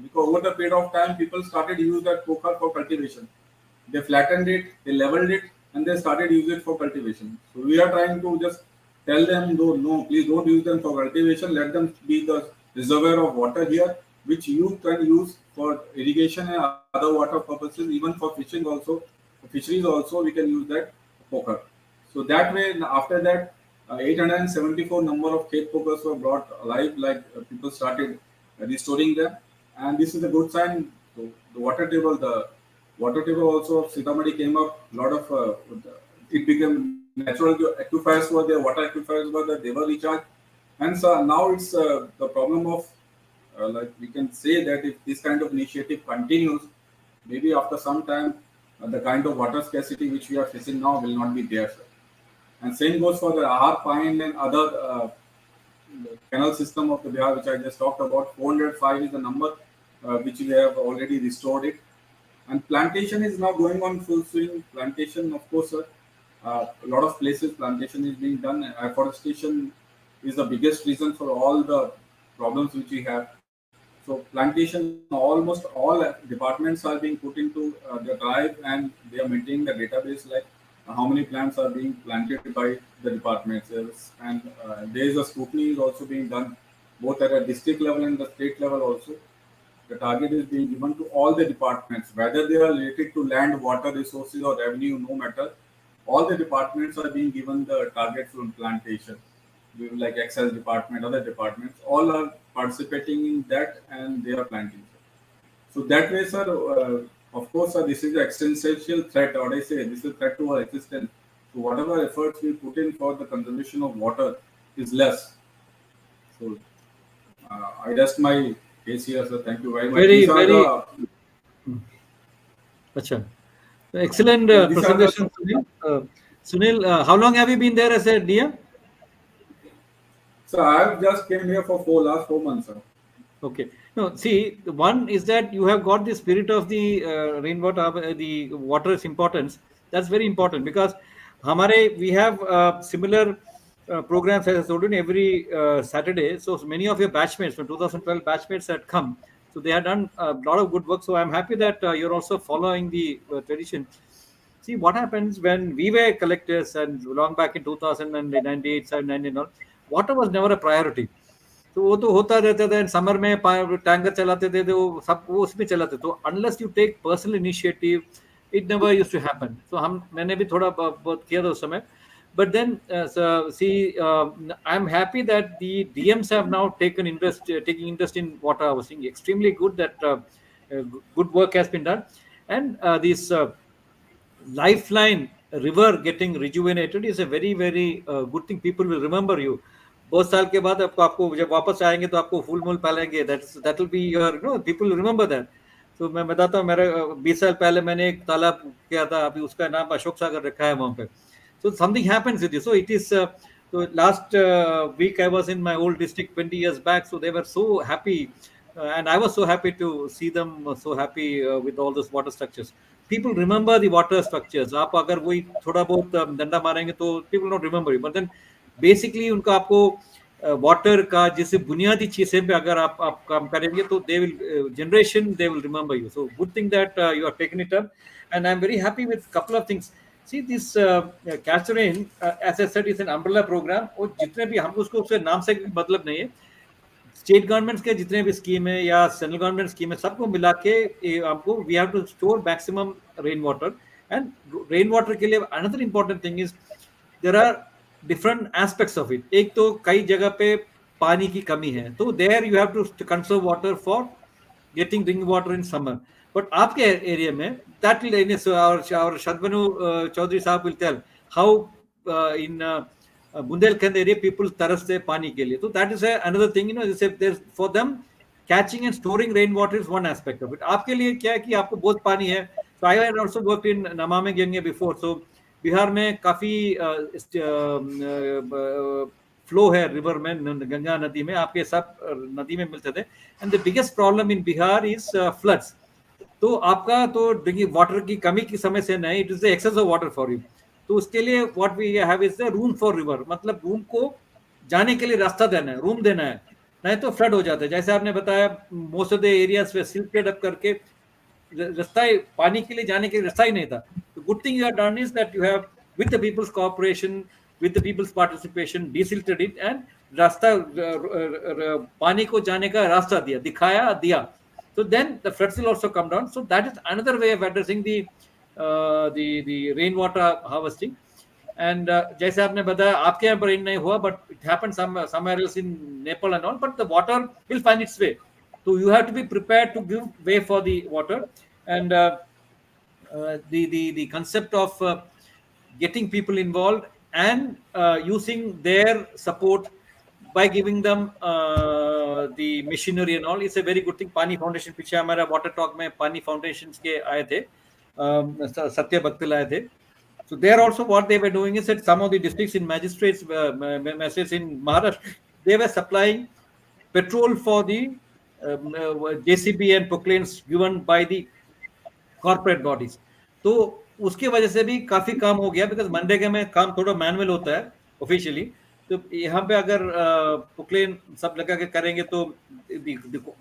because over the period of time, people started to use that Pokhar for cultivation. They flattened it, they leveled it, and they started using it for cultivation. So we are trying to just tell them, no, please don't use them for cultivation. Let them be the reservoir of water here, which you can use for irrigation and other water purposes, even for fishing also. For fisheries also, we can use that Pokhar. So that way, after that, 874 number of Khet Pokhars were brought alive, like people started restoring them. And this is a good sign. So the water table also of Sitamarhi came up. A lot of it became natural aquifers were there, water aquifers were there, they were recharged. And so now it's the problem of like we can say that if this kind of initiative continues, maybe after some time the kind of water scarcity which we are facing now will not be there, sir. And same goes for the Ahar, Pine and other canal system of the Bihar, which I just talked about. 405 is the number which we have already restored it. And plantation is now going on full swing. Plantation, of course, sir, a lot of places plantation is being done. Afforestation is the biggest reason for all the problems which we have. So plantation, almost all departments are being put into the drive, and they are maintaining the database like how many plants are being planted by the departments. And there is a scrutiny is also being done both at a district level and the state level also. The target is being given to all the departments, whether they are related to land, water resources or revenue, no matter. All the departments are being given the target from plantation. Like Excel department, other departments, all are participating in that and they are planting. So that way, sir, of course, sir, this is an existential threat, or I say, this is a threat to our existence. So whatever efforts we put in for the conservation of water is less. So I rest my case here, sir. Thank you very much. Acha. Excellent presentation, Sunil. Sunil, how long have you been there as a DM? So I have just came here for last 4 months, sir. Okay. No, see, one is that you have got the spirit of the rainwater, the water's importance. That's very important because we have similar programs, as I told you, every Saturday. So many of your batchmates from 2012 batchmates had come. So they had done a lot of good work. So I'm happy that you're also following the tradition. See, what happens when we were collectors and long back in 2098, 7, water was never a priority. तो वो तो होता रहता था, summer में tanker चलाते थे तो सब वो उसमें चलाते, तो unless you take personal initiative it never used to happen. So मैंने भी थोड़ा बहुत किया था उस समय, but then I'm happy that the DMs have now taking interest in water harvesting. Extremely good that good work has been done, and this lifeline river getting rejuvenated is a very very good thing. People will remember you. बहुत साल के बाद आपको जब वापस आएंगे तो आपको फूल मूल पालेंगे. That will be your, you know, people will remember that. तो मैं बताता हूँ, मेरा 20 साल पहले मैंने एक तालाब किया था, अभी उसका नाम अशोक सागर रखा है वहाँ पे. So something happens with you. So it is. So last week I was in my old district 20 years back. So they were so happy, and I was so happy to see them so happy with all those water structures. People remember the water structures. आप अगर वही थोड़ा बहुत डंडा मारेंगे तो people don't remember it. But then basically उनका आपको वाटर का जैसे बुनियादी चीजें पे अगर आप काम करेंगे तो they will generation they will remember you. So good thing that you are taking it up, and I'm very happy with couple of things. See this Catch Rain, as I said, is an umbrella program. और जितने भी हमको उसके नाम से मतलब नहीं है, स्टेट गवर्नमेंट्स के जितने भी स्कीम है या सेंट्रल गवर्नमेंट स्कीम है, सबको मिला के हमको we have to store maximum rain water. And rain water के लिए another important thing is there are different aspects of it. एक तो कई जगह पे पानी की कमी है, तो there you have to conserve water for getting drinking water in summer. But आपके एरिया में that will, our Shadbanu Chaudhary Sahab will tell how in Bundelkhand area people तरसते पानी के लिए. तो that is another thing, you know, there's for them catching and storing rainwater is one aspect of it. आपके लिए क्या है कि आपको बहुत पानी है. So I had also worked in Namami Gange before. So Bihar में काफी फ्लो है रिवर में, गंगा नदी में, आपके सब नदी में मिलते थे. And the biggest problem in Bihar is floods. तो आपका तो ड्रिंकिंग वाटर की कमी की समस्या नहीं, it is the access of water for you. तो उसके लिए what we have is the room for river, मतलब रूम को जाने के लिए रास्ता देना है, रूम देना है, नहीं तो फ्लड हो जाता है. जैसे आपने बताया most of the areas were silted up करके रास्ता, पानी के लिए जाने के लिए रास्ता ही नहीं था. तो good thing you have done is that you have with the people's cooperation, with the people's participation desilted it and रास्ता, पानी को जाने का रास्ता दिया, दिखाया, दिया. So then the floods will also come down. So that is another way of addressing the rainwater harvesting. And जैसे आपने बताया आपके यहाँ पर rain नहीं हुआ, but it happened somewhere else in Nepal and all. But the water will find its way. So you have to be prepared to give way for the water. And the concept of getting people involved and using their support by giving them the machinery and all is a very good thing. पानी foundation पीछे हमारा water talk में पानी foundations के आए थे, सत्य भक्तिल आए थे. So there also what they were doing is that some of the districts in magistrates messages in Maharashtra, they were supplying petrol for the JCB and proclaimers given by the corporate bodies. तो उसकी वजह से भी काफी काम हो गया, because MNREGA में काम थोड़ा मैनुअल होता है ऑफिशियली. तो यहाँ पे अगर पुकलेन सब लगा के करेंगे तो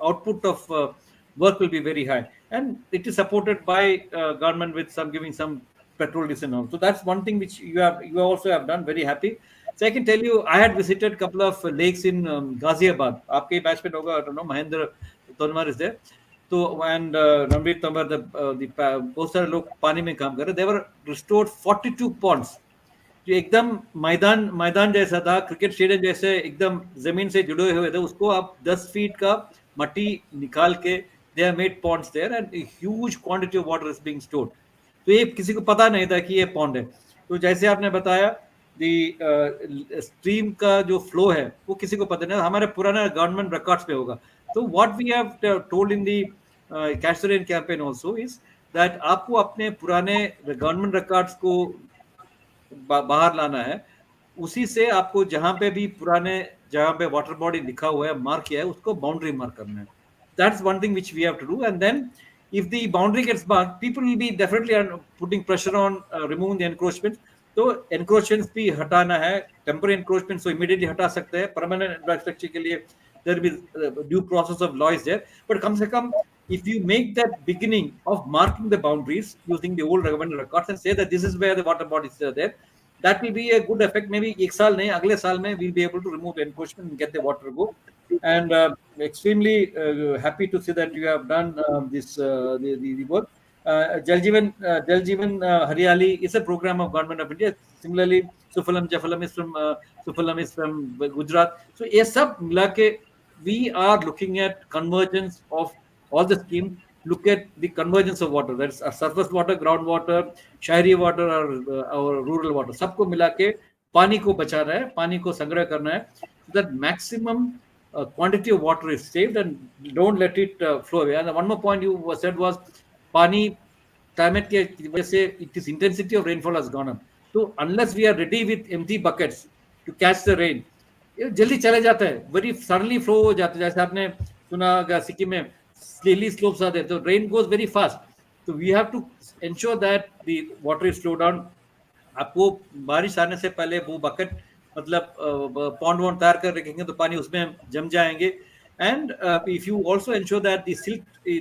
output of work will be very high, and it is supported by government with some giving some petrol diesel all. So that's one thing which you also have done. Very happy. So I can tell you, I had visited couple of lakes in Ghaziabad. आपके बैचमेंट होगा, I don't know, Mahendra Tonmar is there. तो and Ranveer Tamar, बहुत सारे लोग पानी में काम कर रहे. They were restored 42 ponds. जो एकदम मैदान जैसा था, क्रिकेट स्टेडियम जैसे एकदम जमीन से जुड़े हुए थे, उसको आप 10 फीट का मट्टी निकाल के they have made ponds there and huge quantity of water is being stored. तो ये किसी को पता नहीं था कि ये पॉन्ड है. तो जैसे आपने बताया स्ट्रीम का जो फ्लो है वो किसी को पता नहीं, हमारे पुराना गवर्नमेंट रिकॉर्ड्स पे होगा. तो what we have told in the catch the rain campaign also is that आपको अपने पुराने गवर्नमेंट रिकॉर्ड्स को बाहर लाना है. उसी से आपको जहां पे भी पुराने जहां पे वाटर बॉडी लिखा हुआ है, मार्क किया है, उसको बाउंड्री मार्क करना है. That's one thing which we have to do. And then if the boundary gets marked, people will be definitely putting pressure on removing the encroachments. तो encroachments भी हटाना है, temporary encroachments so immediately हटा सकते हैं, permanent infrastructure के लिए there will be due process of law is there. But कम से कम if you make that beginning of marking the boundaries using the old government records and say that this is where the water bodies are there, that will be a good effect. Maybe एक साल नहीं, अगले साल में we'll be able to remove the encroachment and get the water go. And extremely happy to see that you have done this the work. Jal Jeevan Haryali is a program of Government of India. Similarly, Sufalam Jafalam is from Gujarat. So ये सब मिला के we are looking at convergence of all the schemes look at the convergence of water. That's surface water, groundwater, shahri water or rural water. सबको मिला के पानी को बचाना है, पानी को संग्रह करना है, so that maximum quantity of water is saved and don't let it flow away. And one more point you said was पानी climate के वजह से its intensity of rainfall has gone up. So unless we are ready with empty buckets to catch the rain, ये जल्दी चले जाता है, very suddenly flow हो जाता है. जैसे आपने सुना होगा सिक्किम में hilly slopes are there, so rain goes very fast. So we have to ensure that the water is slowed down. आपको बारिश आने से पहले वो बकेट मतलब पॉन्ड वॉन्ड तैयार कर रखेंगे तो पानी उसमें जम जाएंगे. And if you also ensure that the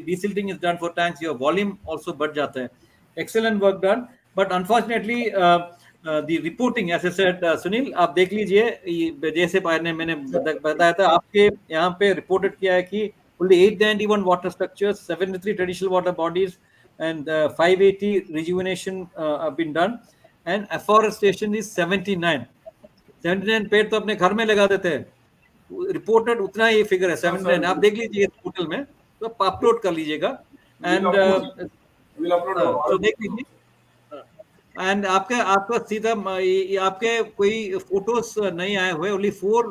desilting is done for tanks, your volume also बढ़ जाता है. Excellent work done. But unfortunately, the reporting, as I said, Sunil आप देख लीजिए, जैसे मैंने बताया था, आपके यहाँ पे रिपोर्टेड किया है कि only 891 water structures, 73 traditional water bodies, and 580 rejuvenation have been done, and afforestation is 79. 79 पेड़ तो अपने घर में लगा देते हैं. रिपोर्टेड उतना ही फिगर है 79. आप देख लीजिए पोर्टल में, तो आप अपलोड कर लीजिएगा एंड तो देख लीजिए. एंड आपका सीधा आपके कोई फोटोज नहीं आए हुए. Only 4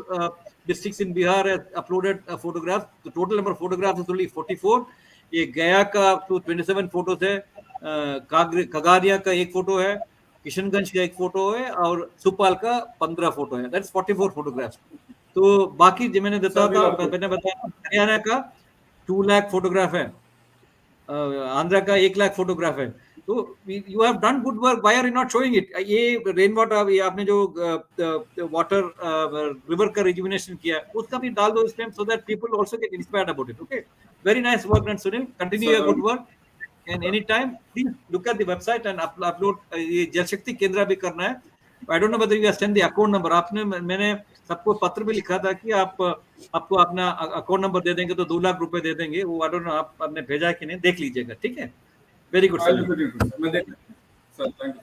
districts in Bihar have uploaded photographs. The total number of photographs is only 44. ये गया का तो 27 फोटोज है, खगारिया का 1 फोटो है, किशनगंज का 1 फोटो है और सुपाल का 15 फोटो है. That's 44 photographs. तो बाकी जो मैंने मैंने बताया हरियाणा का 2 लाख फोटोग्राफ है, आंध्रा का 1 लाख फोटोग्राफ है. तो you have done good work. Why are you not showing it? ये रेन वाटर, ये आपने जो वाटर रिवर का रिजुविनेशन किया उसका भी डाल दो इसमें, so that people also get inspired about it. Okay, very nice work done Sunil. Continue your good work and any time please look at the website and upload. ये जल शक्ति केंद्र भी करना है. I don't know whether you send the account number. आपने मैंने सबको पत्र भी लिखा था कि आपको अपना अकाउंट नंबर दे देंगे तो 2 लाख रुपए दे देंगे. वो आई डोंट नो आपने भेजा कि नहीं, देख लीजिएगा. ठीक है, very good. Sir, thank you.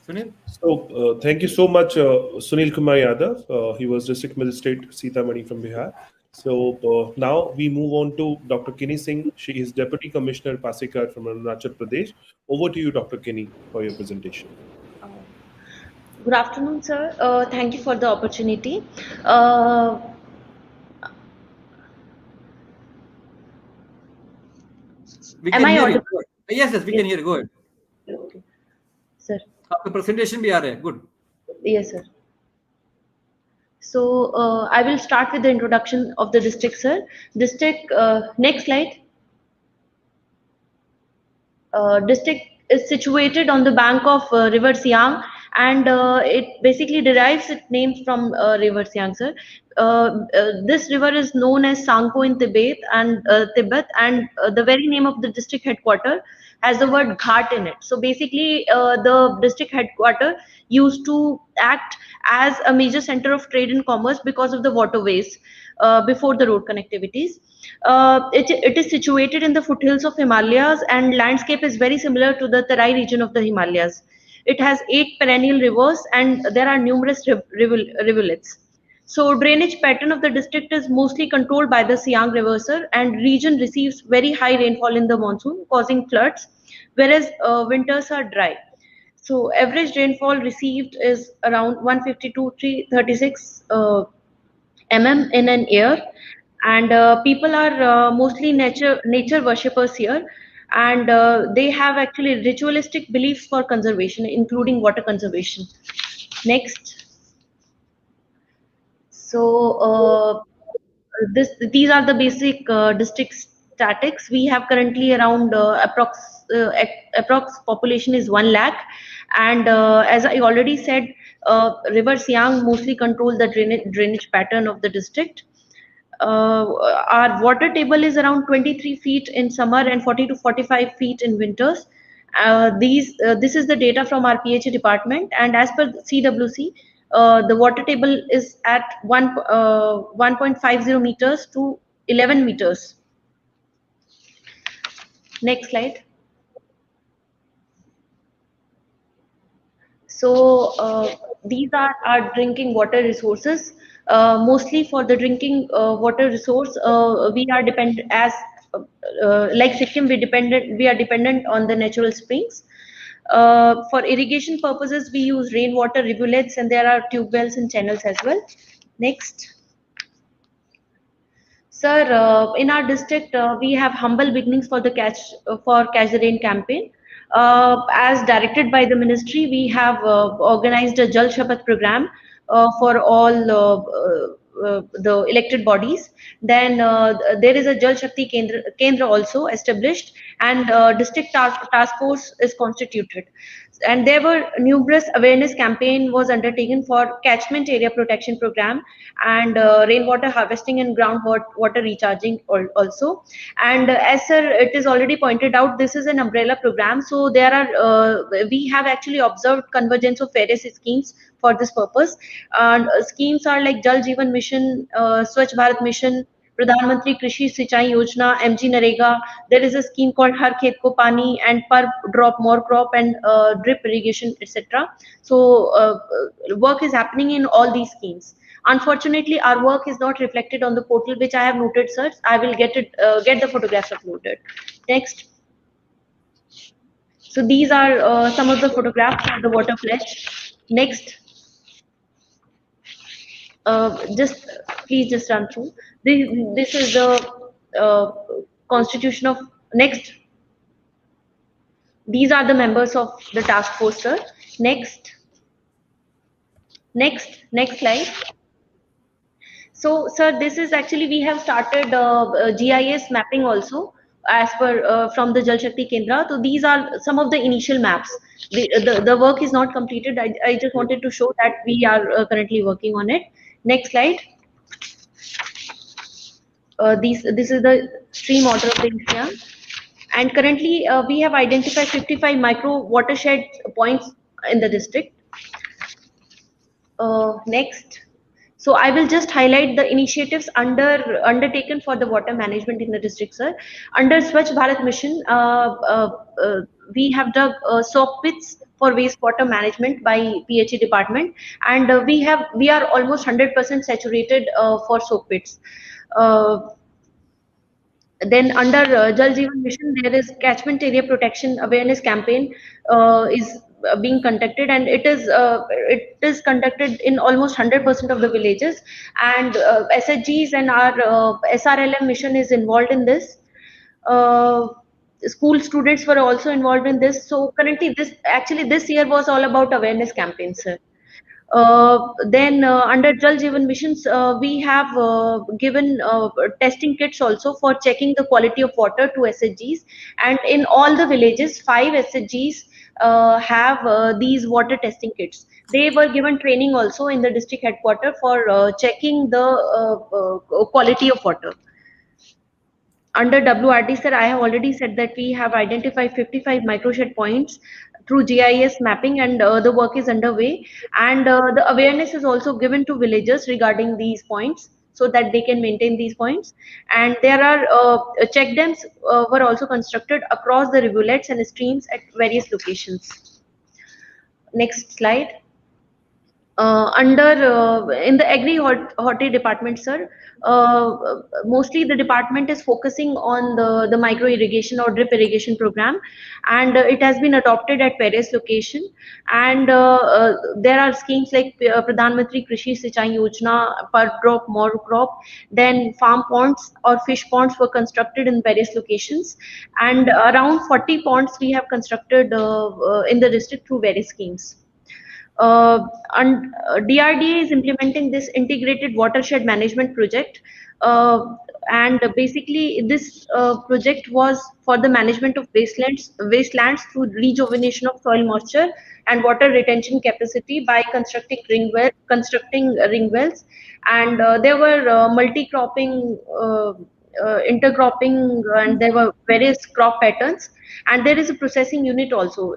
Sunil? So, thank you so much, Sunil Kumar Yadav. He was District Magistrate Sitamarhi from Bihar. So, now we move on to Dr. Kini Singh. She is Deputy Commissioner Pasikar from Arunachal Pradesh. Over to you, Dr. Kini, for your presentation. Good afternoon, sir. Thank you for the opportunity. Am I audible? Yes, we can hear. Go ahead. Okay. Sir. आपका presentation भी आ रहा है. Good. Yes, sir. So I will start with the introduction of the district, sir. District, next slide. District is situated on the bank of River Siang, and it basically derives its name from River Siang, sir. This river is known as Sangpo in Tibet, and the very name of the district headquarters has the word Ghat in it. So basically, the district headquarters used to act as a major center of trade and commerce because of the waterways before the road connectivities. It is situated in the foothills of Himalayas, and landscape is very similar to the Tarai region of the Himalayas. It has 8 perennial rivers, and there are numerous rivulets. So drainage pattern of the district is mostly controlled by the Siang River, sir, and region receives very high rainfall in the monsoon, causing floods, whereas winters are dry. So average rainfall received is around 150 to 336 mm in an year, and people are mostly nature worshippers here, and they have actually ritualistic beliefs for conservation, including water conservation. Next. So these are the basic district statics. We have currently around approx population is 1 lakh, and as I already said, River Siang mostly controls the drainage pattern of the district. Our water table is around 23 feet in summer and 40 to 45 feet in winters. This is the data from our PHA department, and as per CWC, the water table is at 1.50 meters to 11 meters. Next slide. So these are our drinking water resources. Mostly for the drinking water resource, we are dependent, as like Sikkim, we are dependent on the natural springs. For irrigation purposes, we use rainwater, rivulets, and there are tube wells and channels as well. Next. Sir, in our district, we have humble beginnings for the Catch the Rain campaign. As directed by the ministry, we have organized a Jal Shapath program for all the elected bodies. Then there is a Jal Shakti Kendra also established, and district task force is constituted. And there were numerous awareness campaign was undertaken for catchment area protection program and rainwater harvesting and groundwater recharging also. And as sir, it is already pointed out, this is an umbrella program. So there are we have actually observed convergence of various schemes for this purpose. Schemes are like Jal Jeevan Mission, Swachh Bharat Mission, Pradhan Mantri Krishi Sinchai Yojana, MG Narega. There is a scheme called Har Khet Ko Pani and Per Drop More Crop and drip irrigation, etc. So work is happening in all these schemes. Unfortunately, our work is not reflected on the portal, which I have noted, sir. I will get the photographs uploaded. Next. So these are some of the photographs of the water pledge. Next. Please just run through. This is the constitution of next. These are the members of the task force, sir. Next slide. So, sir, this is actually, we have started GIS mapping also as per from the Jal Shakti Kendra. So these are some of the initial maps. The work is not completed. I just wanted to show that we are currently working on it. Next slide. This is the stream order of the Indian. And currently we have identified 55 micro watershed points in the district. Next. So I will just highlight the initiatives undertaken for the water management in the district, sir. Under Swachh Bharat Mission, we have dug soak pits for wastewater management by PHE department, and we are almost 100% saturated for soak pits. Then under Jal Jeevan Mission, there is catchment area protection awareness campaign is being conducted, and it is conducted in almost 100% of the villages, and SHGs and our SRLM mission is involved in this. School students were also involved in this. So currently this year was all about awareness campaigns, sir. Then under Jal Jeevan Missions, we have given testing kits also for checking the quality of water to SHGs, and in all the villages 5 SHGs have these water testing kits. They were given training also in the district headquarters for checking the quality of water. Under WRD, sir, I have already said that we have identified 55 microshed points through GIS mapping, and the work is underway. And the awareness is also given to villagers regarding these points so that they can maintain these points. And there are check dams were also constructed across the rivulets and streams at various locations. Next slide. In the Agri-Horti department, sir, mostly the department is focusing on the micro irrigation or drip irrigation program, and it has been adopted at various locations. And there are schemes like Pradhan Mantri Krishi Sinchai Yojana, Per Drop More Crop. Then farm ponds or fish ponds were constructed in various locations, and around 40 ponds we have constructed in the district through various schemes. And DRDA is implementing this integrated watershed management project, and basically this project was for the management of wastelands through rejuvenation of soil moisture and water retention capacity by constructing ring wells, and there were multi-cropping, intercropping, and there were various crop patterns, and there is a processing unit also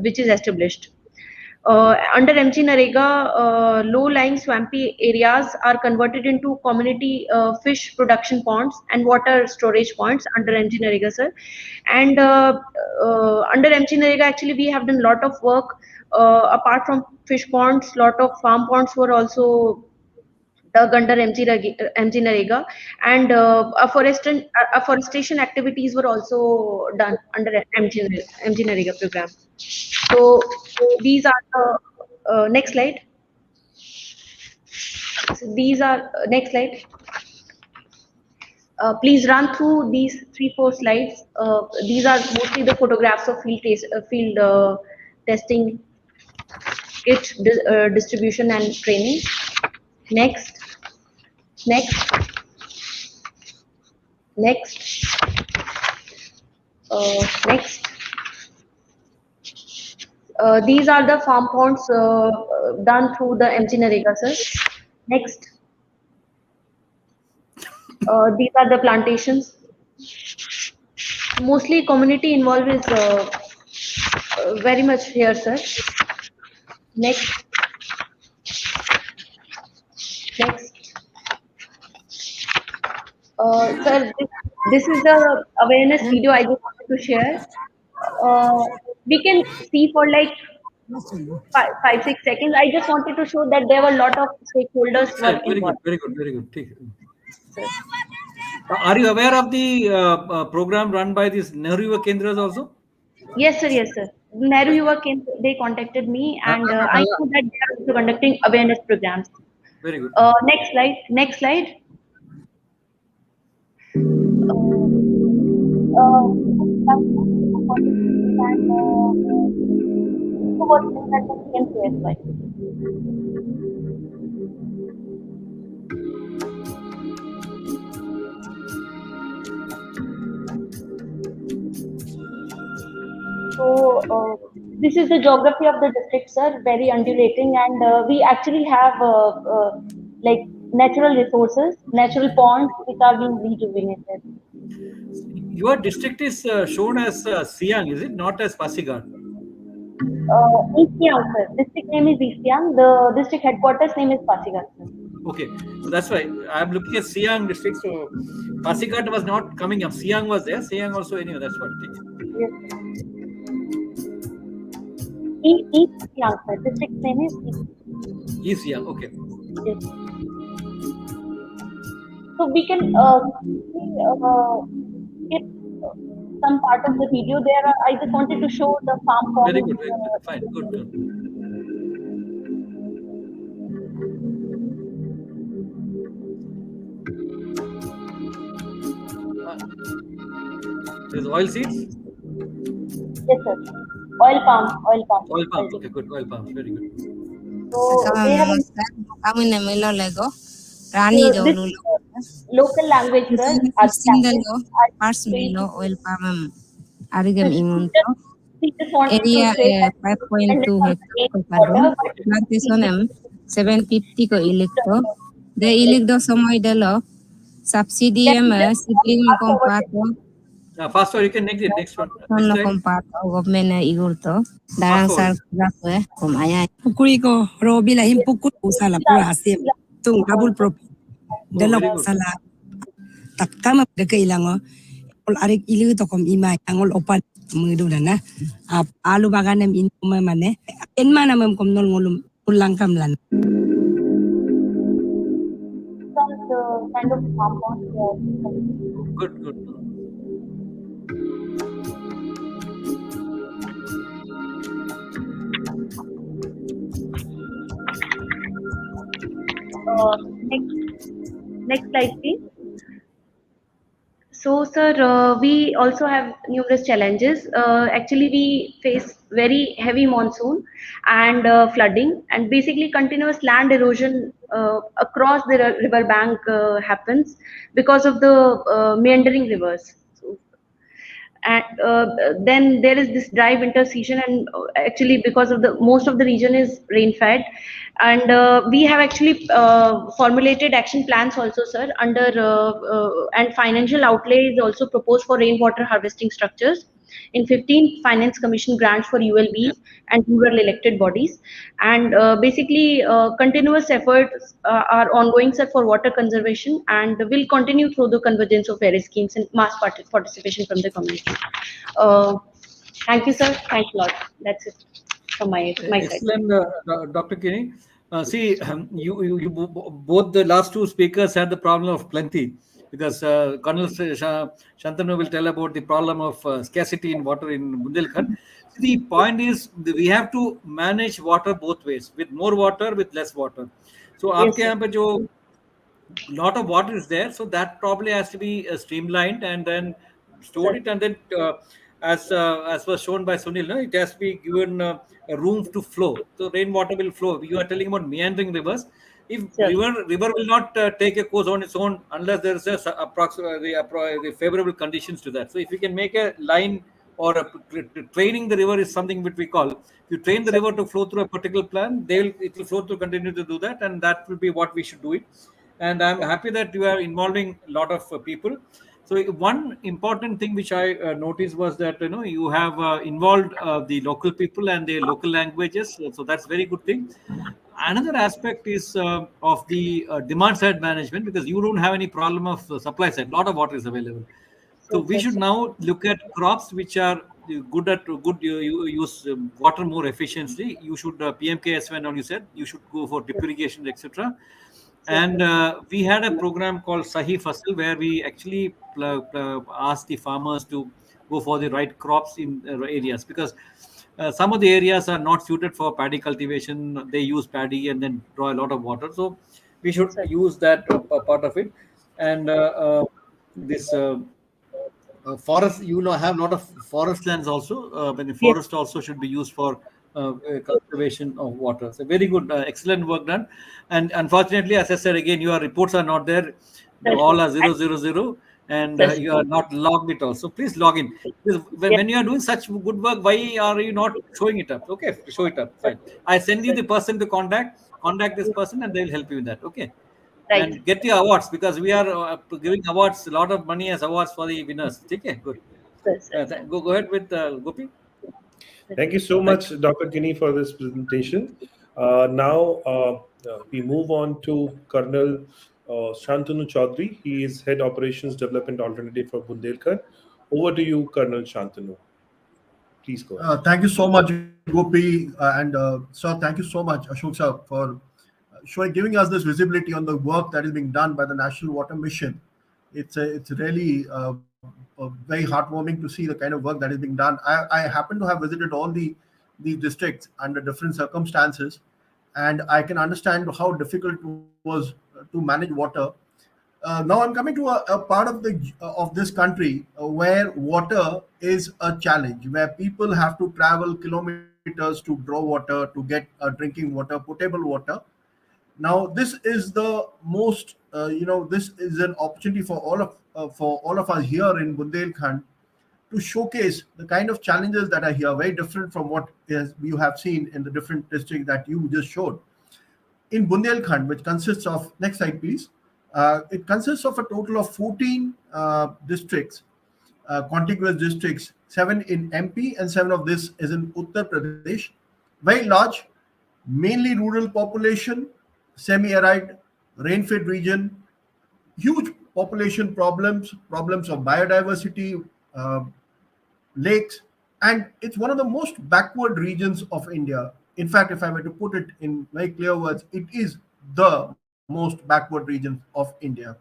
which is established. Under MG Narega, low-lying swampy areas are converted into community fish production ponds and water storage points under MG Narega, sir. And under MG Narega, actually, we have done a lot of work. Apart from fish ponds, lot of farm ponds were also under MG Narega, and afforestation activities were also done under MG Narega program. So these are the next slide. So these are next slide. Please run through these 3-4 slides. These are mostly the photographs of field testing, kit distribution and training. Next. Next. These are the farm ponds done through the MG Narega, sir. Next. These are the plantations. Mostly community involved is very much here, sir. Next. Sir, this is the awareness video I just wanted to share. We can see for like 5-6 seconds. I just wanted to show that there were a lot of stakeholders were involved. Very good. Are you aware of the program run by these Nehru Yuva Kendras also? Yes, sir. Nehru Yuva Kendra, they contacted me, and I know that they are also conducting awareness programs. Very good. Next slide. So this is the geography of the district, sir. Very undulating, and we actually have like natural resources, natural ponds which are being rejuvenated. Your district is shown as Siang, is it? Not as Pasighat? East Siang, sir. District name is East Siang. The district headquarters name is Pasighat, sir. Okay, so that's why I'm looking at Siang district. So Pasighat was not coming up. Siang was there. Siang also anyway. That's what it is. Yes. East Siang, sir. District name is East Siang. Okay. Yes. So we can skip some part of the video. There, I just wanted to show the farm ponds. Very good. Fine. Good. There's oil seeds? Yes, sir. Oil palm. Okay, good. Oil palm. Very good. So they have local language, sir. Oil palm arigam imunto area 5.2 hectare plantation 750 ko ilikto de ilikdo somoy dalo subsidy sibling kompato Faster, you can next one. no kompato government na igurto darang sar ko kumaya pukuri ko robila himpukut usala pura hasim tung double profit dalo sala takkama gakailango ol arik ilu to kom imay angol opan mudu na alu baganem in mane en mana mem kom nol ngolum ulang kamlan kind of farm ponds. Good. Next slide, please. So, sir, we also have numerous challenges. Actually, we face very heavy monsoon and flooding, and basically continuous land erosion across the river bank happens because of the meandering rivers. And then there is this dry winter season, and actually because of the most of the region is rain fed, and we have actually formulated action plans also, sir, under and financial outlay is also proposed for rainwater harvesting structures in 15 finance commission grants for ULBs and rural elected bodies, and basically continuous efforts are ongoing, sir, for water conservation, and will continue through the convergence of various schemes and mass participation from the community. Thank you, sir. Thanks a lot. That's it from my side. Excellent, Dr. Kinney. See, both the last two speakers had the problem of plenty, because Colonel Shantanu will tell about the problem of scarcity in water in Bundelkhand. The point is we have to manage water both ways, with more water, with less water. So Yes, आपके sir. यहाँ पे जो lot of water is there, so that probably has to be streamlined and then stored it, and then as was shown by Sunil, no, it has to be given a room to flow, so rainwater will flow. You are telling about meandering rivers. If Sure. river will not take a course on its own unless there is the favorable conditions to that. So if you can make a line, or training the river is something which we call. If you train the river to flow through a particular plan, it will flow to continue to do that, and that will be what we should do it. And I'm happy that you are involving a lot of people. So one important thing which I noticed was that you have involved the local people and their local languages. So that's very good thing. Another aspect is of the demand side management, because you don't have any problem of supply side. A lot of water is available. So we should now look at crops which are good you use water more efficiently. You should PMKSY, when you said you should go for drip irrigation, etc. And we had a program called Sahi Fasal, where we actually asked the farmers to go for the right crops in areas, because some of the areas are not suited for paddy cultivation. They use paddy and then draw a lot of water. So we should use that part of it. And this forest, have a lot of forest lands also. When the forest also should be used for conservation of water. So very good, excellent work done. And unfortunately, as I said again, your reports are not there. They all are 000, and you are not logged it also. Please log in. When you are doing such good work, why are you not showing it up? Okay, show it up. Fine. I send you the person to contact this person, and they will help you with that. Okay. Right. And get your awards, because we are giving awards, a lot of money as awards for the winners. Okay, good. Go ahead with Gopi. Thank you so much, Dr. Kinney, for this presentation. Now we move on to Colonel Shantanu Chaudhary. He is Head Operations Development Alternative for Bundelkhand. Over to you, Colonel Shantanu. Please go ahead. Thank you so much, Gopi, and sir, thank you so much, Ashok sir, for giving us this visibility on the work that is being done by the National Water Mission. It's really very heartwarming to see the kind of work that is being done. I happen to have visited all these districts under different circumstances, and I can understand how difficult it was to manage water. Now I'm coming to a part of this country where water is a challenge, where people have to travel kilometers to draw water, to get drinking water, potable water. Now this is the most, this is an opportunity for all of us here in Bundelkhand to showcase the kind of challenges that are here, very different from what you have seen in the different districts that you just showed. In Bundelkhand, which consists of, next slide please, it consists of a total of 14 districts, contiguous districts, 7 in MP and 7 of this is in Uttar Pradesh. Very large, mainly rural population, semi-arid, rain-fed region, huge population problems of biodiversity, lakes, and it's one of the most backward regions of India. In fact, if I were to put it in very clear words, it is the most backward region of India.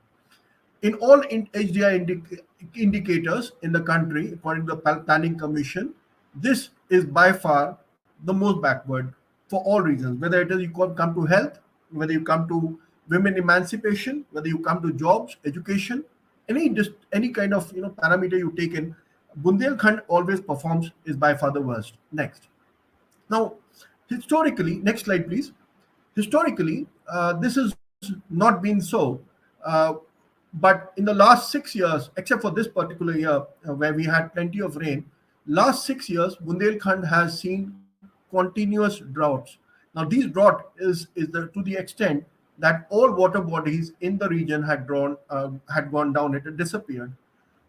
In all HDI indicators in the country, according to the Planning Commission, this is by far the most backward for all reasons, whether it is you come to health, whether you come to women emancipation, whether you come to jobs, education, any kind of parameter you take in, Bundelkhand always performs is by far the worst. Next. Now, historically, next slide please. Historically, this has not been so, but in the last 6 years, except for this particular year where we had plenty of rain, last 6 years Bundelkhand has seen continuous droughts. Now, these drought is to the extent that all water bodies in the region had gone down, it had disappeared.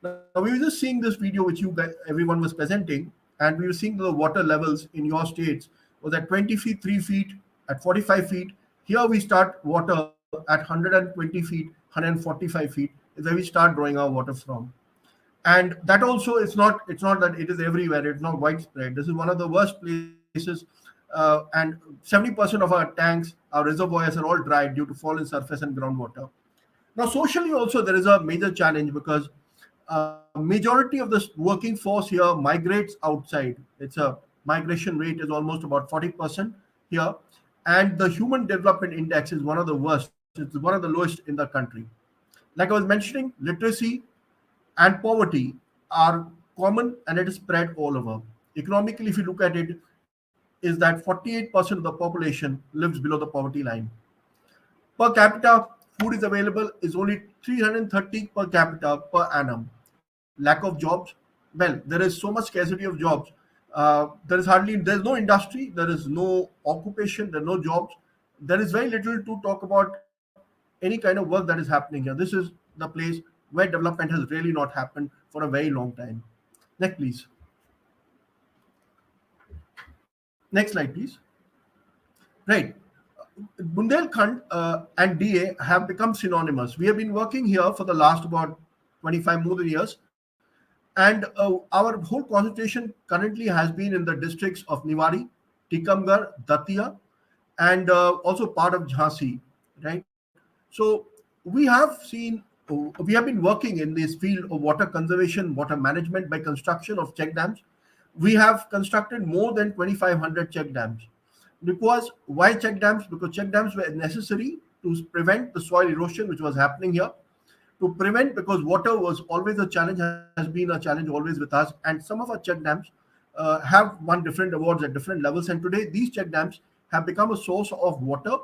Now, we were just seeing this video which everyone was presenting, and we were seeing the water levels in your states was at 20 feet, 3 feet, at 45 feet. Here we start water at 120 feet, 145 feet is where we start drawing our water from. And that also, it's not that it is everywhere, it's not widespread. This is one of the worst places and 70% of our tanks, our reservoirs are all dried due to fall in surface and groundwater. Now, socially also there is a major challenge because majority of the working force here migrates outside. It's a migration rate is almost about 40% here, and the human development index is one of the worst. It's one of the lowest in the country. Like I was mentioning, literacy and poverty are common and it is spread all over. Economically, if you look at it, is that 48% of the population lives below the poverty line. Per capita, food is available is only 330 per capita per annum. Lack of jobs, well, there is so much scarcity of jobs. There's no industry, there is no occupation, there are no jobs. There is very little to talk about any kind of work that is happening here. This is the place where development has really not happened for a very long time. Next, please. Next slide, please. Right. Bundelkhand and DA have become synonymous. We have been working here for the last about 25 more years. And our whole concentration currently has been in the districts of Niwari, Tikamgarh, Datia, and also part of Jhansi, right? So we have been working in this field of water conservation, water management by construction of check dams. We have constructed more than 2,500 check dams. Because why check dams? Because check dams were necessary to prevent the soil erosion which was happening here. To prevent, because water was always a challenge, has been a challenge always with us. And some of our check dams have won different awards at different levels. And today these check dams have become a source of water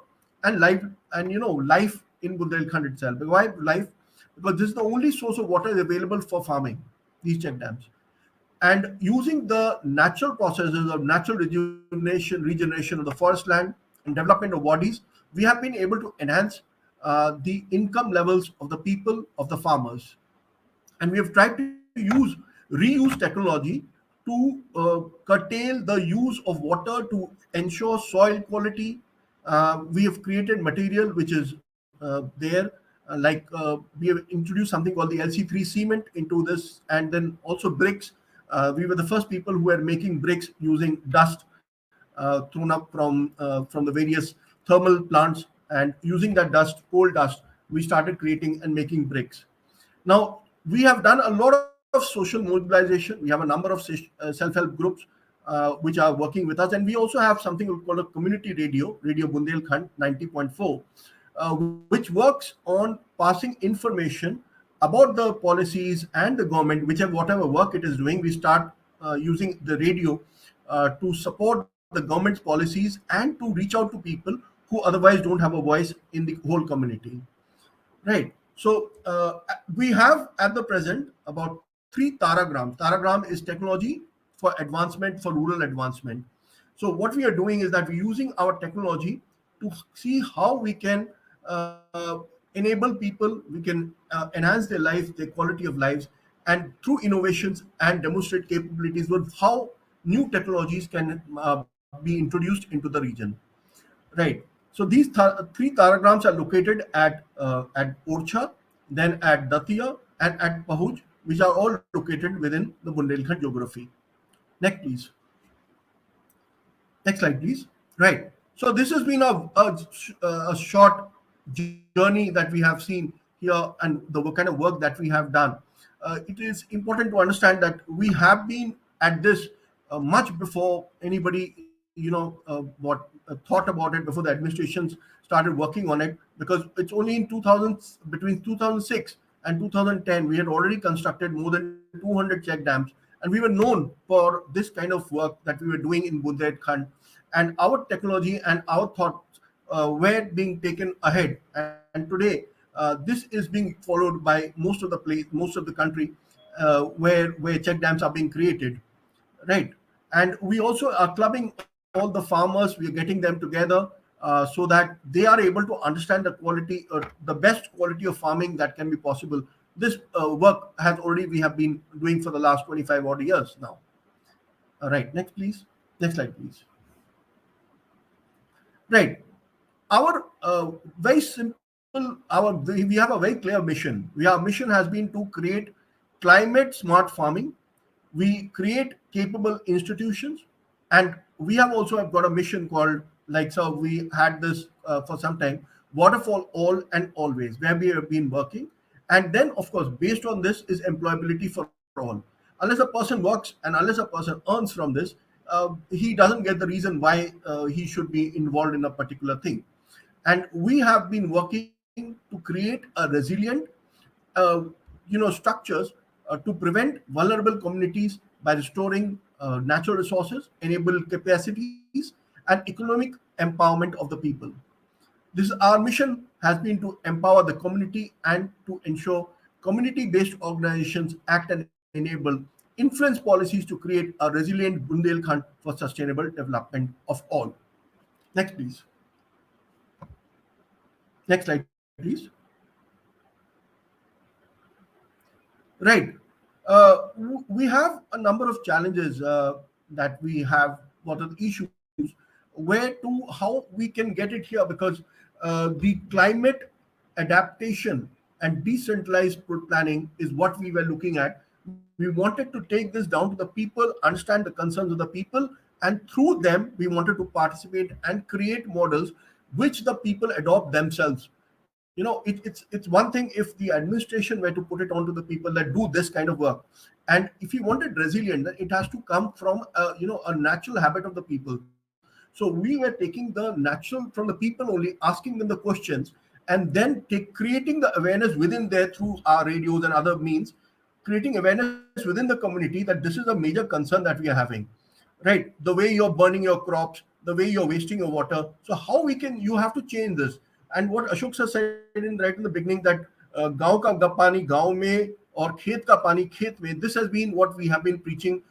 and life, and life in Bundelkhand itself. Why life? Because this is the only source of water available for farming, these check dams. And using the natural processes of natural regeneration of the forest land and development of bodies, we have been able to enhance the income levels of the people, of the farmers. And we have tried to reuse technology to curtail the use of water to ensure soil quality. We have created material which is there, we have introduced something called the LC3 cement into this, and then also bricks. We were the first people who were making bricks using dust thrown up from the various thermal plants, and using that dust, coal dust, we started creating and making bricks. Now, we have done a lot of social mobilization. We have a number of self-help groups which are working with us, and we also have something called a community radio, Radio Bundelkhand 90.4, which works on passing information about the policies and the government, whatever work it is doing. We start using the radio to support the government's policies and to reach out to people who otherwise don't have a voice in the whole community. Right. So we have at the present about 3 Taragrams. Taragram is technology for advancement, for rural advancement. So what we are doing is that we're using our technology to see how we can enable people, we can enhance their lives, their quality of lives, and through innovations and demonstrate capabilities with how new technologies can be introduced into the region. Right. So these 3 Taragrams are located at Orcha, then at Datia, and at Pahuj, which are all located within the Bundelkhand geography. Next, please. Next slide, please. Right. So this has been a short journey that we have seen here and the kind of work that we have done. It is important to understand that we have been at this much before anybody thought about it, before the administrations started working on it, because it's only in between 2006 and 2010 we had already constructed more than 200 check dams, and we were known for this kind of work that we were doing in Bundelkhand, and our technology and our thoughts were being taken ahead. And today this is being followed by most of the country where check dams are being created, right? And we also are clubbing all the farmers. We are getting them together so that they are able to understand the quality, or the best quality of farming that can be possible. This work we have been doing for the last 25 odd years now. All right, next please. Next slide, please. Right. Our very simple, we have a very clear mission. Our mission has been to create climate smart farming. We create capable institutions and we have also got a mission called, like, so we had this for some time, waterfall all and always, where we have been working. And then, of course, based on this is employability for all. Unless a person works and unless a person earns from this, he doesn't get the reason why he should be involved in a particular thing. And we have been working to create a resilient, structures to prevent vulnerable communities by restoring natural resources, enable capacities, and economic empowerment of the people. This our mission has been to empower the community and to ensure community-based organizations act and enable influence policies to create a resilient Bundelkhand for sustainable development of all. Next, please. Next slide, please. Right. We have a number of challenges that we have. What are the issues? Where to, how we can get it here? Because the climate adaptation and decentralized planning is what we were looking at. We wanted to take this down to the people, understand the concerns of the people, and through them, we wanted to participate and create models which the people adopt themselves. It's one thing if the administration were to put it onto the people that do this kind of work, and if you want it resilient, then it has to come from a natural habit of the people. So we were taking the natural from the people only, asking them the questions, and then creating the awareness within there through our radios and other means, creating awareness within the community that this is a major concern that we are having, right? The way you're burning your crops, the way you're wasting your water. So how you have to change this. And what Ashok sir said right in the beginning, that gaon ka pani gaon mein or khet ka pani khet mein, this has been what we have been preaching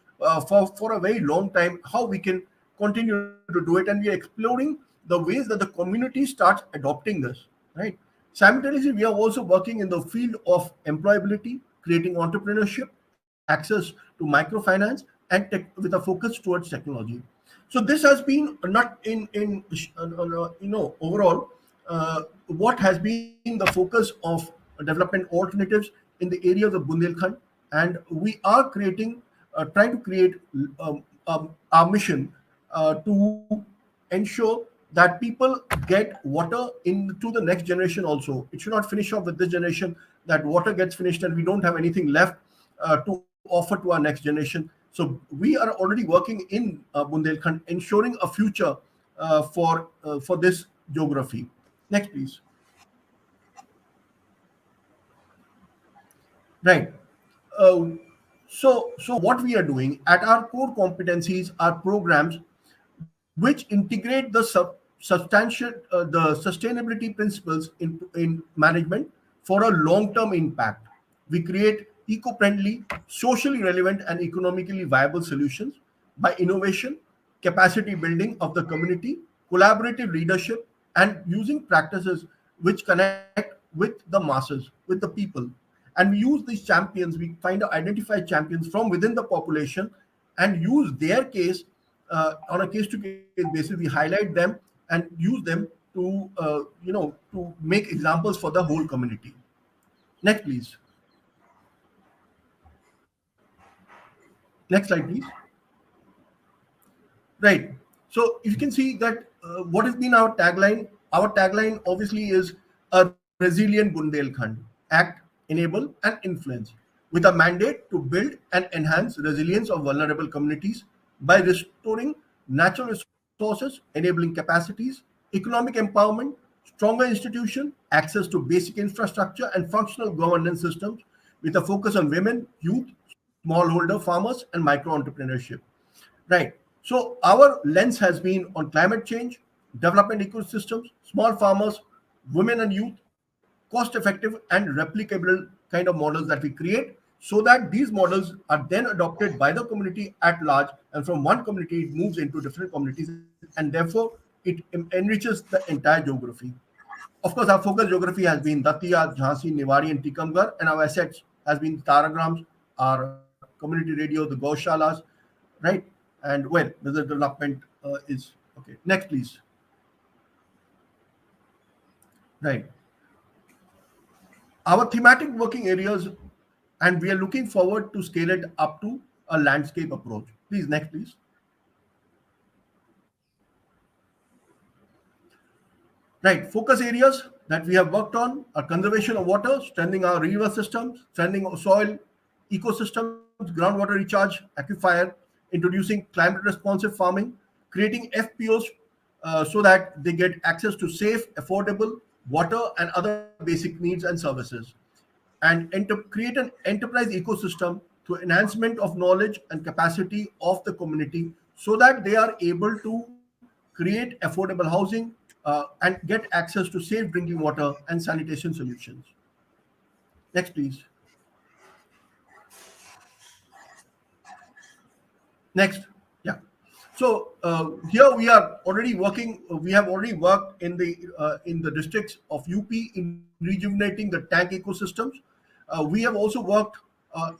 for a very long time, how we can continue to do it. And we are exploring the ways that the community starts adopting this, right? Simultaneously, we are also working in the field of employability, creating entrepreneurship, access to microfinance, and with a focus towards technology. So this has been not overall what has been the focus of development alternatives in the area of the Bundelkhand, and we are trying to create our mission to ensure that people get water to the next generation also. It should not finish off with this generation, that water gets finished and we don't have anything left to offer to our next generation. So we are already working in Bundelkhand, ensuring a future for this geography. Next, please. Right. So what we are doing at our core competencies are programs which integrate the sustainability principles in management for a long-term impact. We create eco-friendly, socially relevant, and economically viable solutions by innovation, capacity building of the community, collaborative leadership, and using practices which connect with the masses, with the people. And we use these champions, we identify champions from within the population and use their case on a case-to-case basis. We highlight them and use them to make examples for the whole community. Next, please. Next slide, please. Right. So if you can see that what has been our tagline obviously is a resilient Bundelkhand: act, enable, and influence, with a mandate to build and enhance resilience of vulnerable communities by restoring natural resources, enabling capacities, economic empowerment, stronger institutions, access to basic infrastructure, and functional governance systems, with a focus on women, youth, smallholder farmers, and micro-entrepreneurship. Right. So our lens has been on climate change, development ecosystems, small farmers, women and youth, cost-effective and replicable kind of models that we create, so that these models are then adopted by the community at large, and from one community it moves into different communities, and therefore it enriches the entire geography. Of course, our focus geography has been Datia, Jhansi, Niwari, and Tikamgarh, and our assets has been Taragrams, our community radio, the Gaushalas, right? And well, the development is okay. Next, please. Right. Our thematic working areas, and we are looking forward to scale it up to a landscape approach. Please, next, please. Right, focus areas that we have worked on are conservation of water, strengthening our river systems, strengthening of soil ecosystems, groundwater recharge, aquifer, introducing climate responsive farming, creating FPOs so that they get access to safe, affordable water and other basic needs and services, and create an enterprise ecosystem through enhancement of knowledge and capacity of the community so that they are able to create affordable housing and get access to safe drinking water and sanitation solutions. Next, please. Next. Yeah. So here we are already working. We have already worked in the districts of UP in rejuvenating the tank ecosystems. We have also worked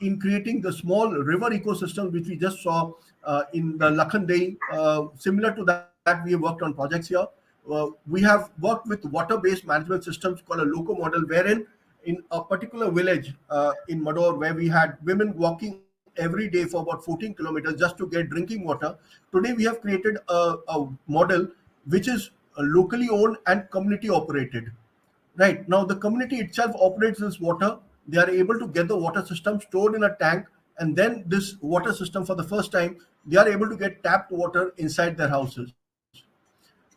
in creating the small river ecosystem, which we just saw in the Lakhandai. Similar to that, we have worked on projects here. We have worked with water-based management systems called a loco model, wherein in a particular village in Mador, where we had women walking every day for about 14 kilometers just to get drinking water. Today, we have created a model which is locally owned and community operated. Right now, the community itself operates this water. They are able to get the water system stored in a tank, and then this water system, for the first time, they are able to get tapped water inside their houses.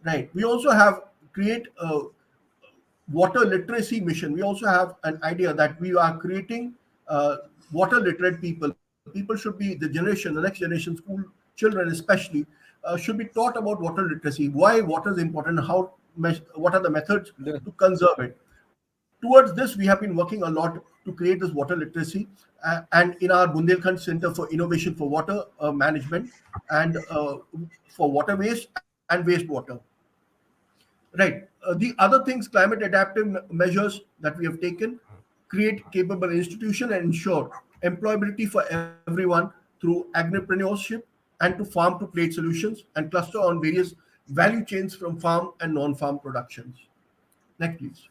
Right. We also have create a water literacy mission. We also have an idea that we are creating water literate people. People should be the next generation, school children especially, should be taught about water literacy, why water is important, what are the methods to conserve it. Towards this, we have been working a lot to create this water literacy, and in our Bundelkhand Center for Innovation for Water Management and for water waste and wastewater. Right. The other things, climate adaptive measures that we have taken, create capable institution and ensure employability for everyone through agripreneurship and to farm to plate solutions, and cluster on various value chains from farm and non-farm productions. Next, please.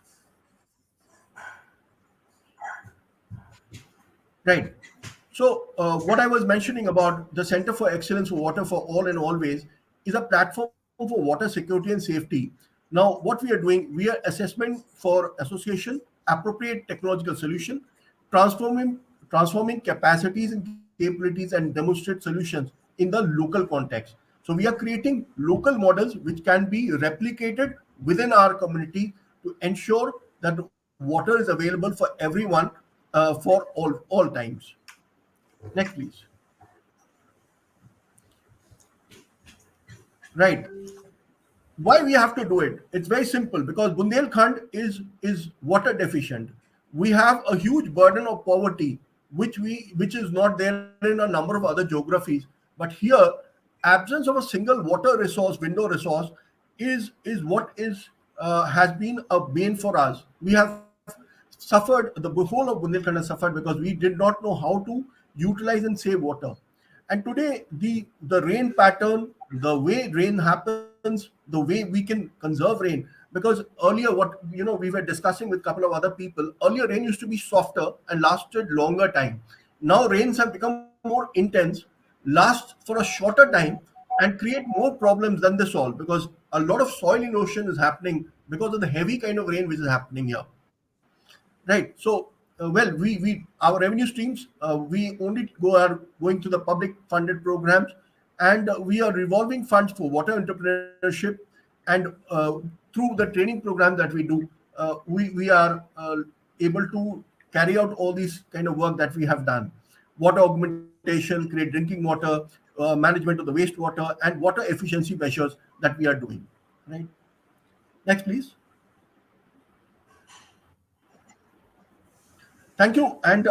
Right. So what I was mentioning about the Center for Excellence for Water for All and Always is a platform for water security and safety. Now, what we are doing, we are assessment for association, appropriate technological solution, transforming capacities and capabilities, and demonstrate solutions in the local context. So we are creating local models which can be replicated within our community to ensure that water is available for everyone for all times. Next, please. Right. Why we have to do it? It's very simple, because Bundelkhand is water deficient. We have a huge burden of poverty, which is not there in a number of other geographies. But here, absence of a single water resource, window resource, is what has been a bane for us. We have suffered, the whole of Bundelkhand has suffered because we did not know how to utilize and save water. And today, the rain pattern, the way rain happens, the way we can conserve rain, because earlier we were discussing with a couple of other people, earlier rain used to be softer and lasted longer time. Now rains have become more intense, last for a shorter time, and create more problems than they solve, because a lot of soil erosion is happening because of the heavy kind of rain which is happening here. Right. So our revenue streams, we only are going to the public funded programs, and we are revolving funds for water entrepreneurship, and through the training program that we do, we are able to carry out all these kind of work that we have done. Water augmentation, create drinking water, management of the wastewater, and water efficiency measures that we are doing. Right. Next, please. Thank you, and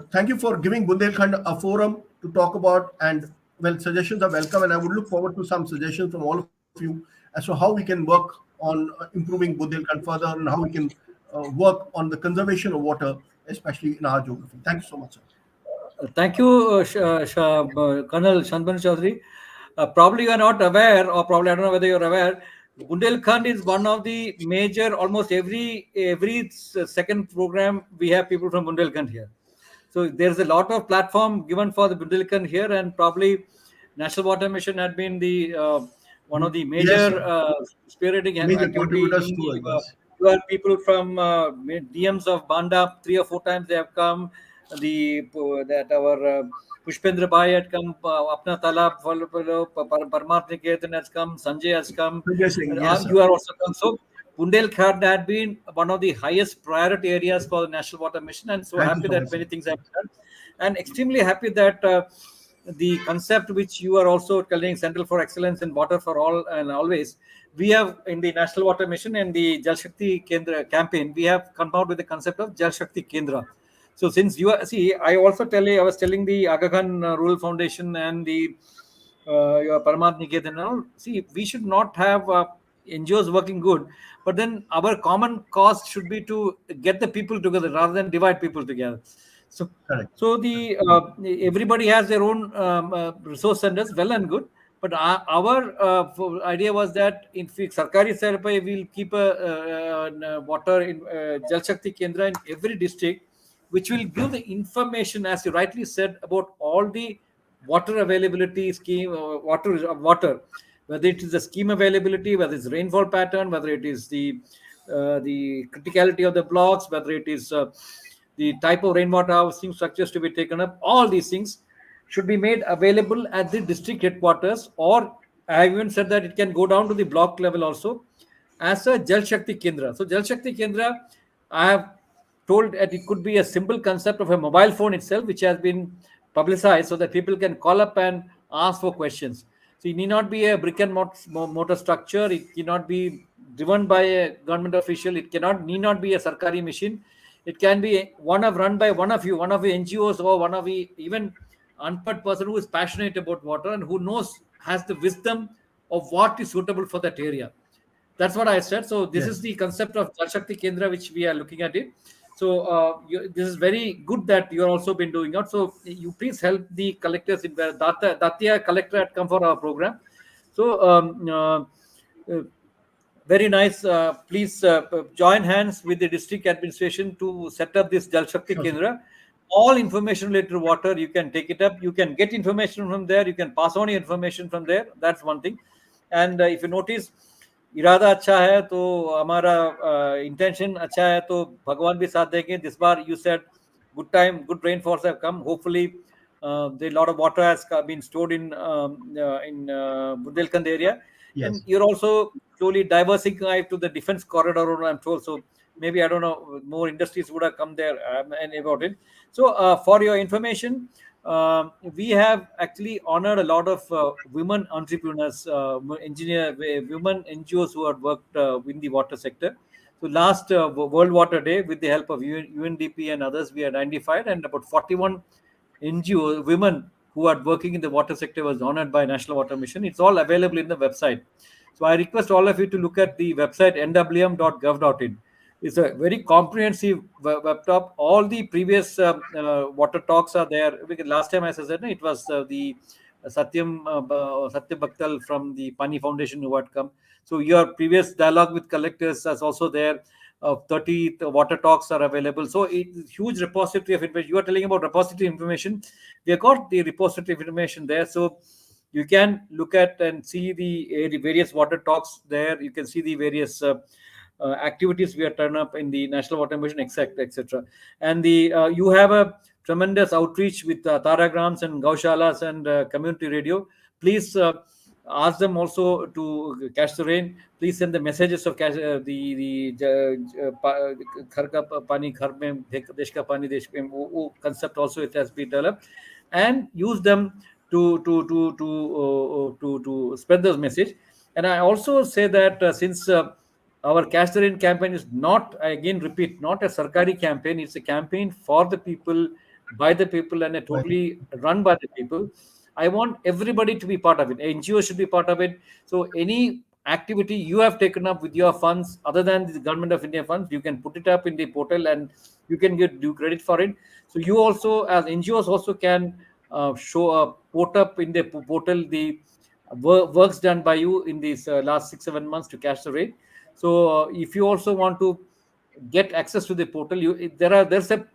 thank you for giving Bundelkhand a forum to talk about, and suggestions are welcome, and I would look forward to some suggestions from all of you as to how we can work on improving Bundelkhand further, and how we can work on the conservation of water, especially in our geography. Thank you so much, sir. Thank you, Colonel Shantanu Chaudhary. Probably you are not aware, or probably I don't know whether you're aware, Bundelkhand is one of the major, almost every second program we have people from Bundelkhand here. So there's a lot of platform given for the Bundelkhand here, and probably National Water Mission had been the one of the major Yes, spearheading major activity. contributors to it. Yes. You have people from DMs of Banda, 3 or 4 times they have come. That our Pushpendra Bhai had come, Apna Talab, Parmat Niketan has come, Sanjay has come, Sanjay Singh, yes, you are also come. So Bundelkhand had been one of the highest priority areas for the National Water Mission, and so Thank you happy so that much, many sir. things have been done, and extremely happy that the concept which you are also telling, Central for Excellence in Water for All and Always, we have in the National Water Mission and the Jal Shakti Kendra campaign, we have come out with the concept of Jal Shakti Kendra. So since you are, see, I was telling the Aga Khan Rural Foundation and the your Paramat Niketan and all, see, we should not have NGOs working good, but then our common cause should be to get the people together rather than divide people together. So, Correct. so the everybody has their own resource centers, well and good. But our idea was that in Sarkari Sarpai we'll keep a water in Jal Shakti Kendra in every district, which will give the information, as you rightly said, about all the water availability scheme, water, whether it is the scheme availability, whether it's rainfall pattern, whether it is the criticality of the blocks, whether it is the type of rainwater harvesting structures to be taken up. All these things should be made available at the district headquarters, or I have even said that it can go down to the block level also as a Jal Shakti Kendra. So Jal Shakti Kendra, I have told that it could be a simple concept of a mobile phone itself, which has been publicized so that people can call up and ask for questions. So it need not be a brick and mortar structure. It cannot be driven by a government official. It need not be a Sarkari machine. It can be run by one of you, one of the NGOs, or one of the even unpad person who is passionate about water and who has the wisdom of what is suitable for that area. That's what I said. So this is the concept of Jal Shakti Kendra, which we are looking at it. So this is very good that you are also been doing out. So you please help the collectors in where Datia collector had come for our program. So very nice. Please join hands with the district administration to set up this Jal Shakti Kendra. All information related to water, you can take it up. You can get information from there. You can pass on your information from there. That's one thing. And if you notice, इरादा अच्छा है तो हमारा intention अच्छा है तो भगवान भी साथ देंगे. This bar you said good rainfalls have come. Hopefully the lot of water has been stored in Bundelkhand area. Yes. And you're also slowly diversifying to the defense corridor, I'm told. So maybe, I don't know, more industries would have come there and about it. So for your information, we have actually honored a lot of women entrepreneurs, women NGOs who have worked in the water sector. So last World Water Day, with the help of UNDP and others, we identified, and about 41 NGO women who are working in the water sector was honored by National Water Mission. It's all available in the website. So I request all of you to look at the website nwm.gov.in. It's a very comprehensive web top. All the previous water talks are there. Because last time, as I said, it was the Satyam Bhaktal from the Pani Foundation who had come. So your previous dialogue with collectors is also there. 30 water talks are available. So it's huge repository of information. You are telling about repository information. We have got the repository information there. So you can look at and see the various water talks there. You can see the various activities we are turn up in the National Water Mission, etc. And you have a tremendous outreach with Taragrams and Gaushalas and community radio. Please ask them also to catch the rain. Please send the messages of ghar ka pani ghar mein, desh ka pani desh mein, wo concept also it has been developed, and use them to spread those message. And I also say that since our Catch the Rain campaign is not, I again repeat, not a Sarkari campaign. It's a campaign for the people, by the people, and totally run by the people. I want everybody to be part of it. NGO should be part of it. So any activity you have taken up with your funds, other than the Government of India funds, you can put it up in the portal and you can due credit for it. So you also, as NGOs, also can put up in the portal the works done by you in these last 6-7 months to catch the rain. So if you also want to get access to the portal, there's a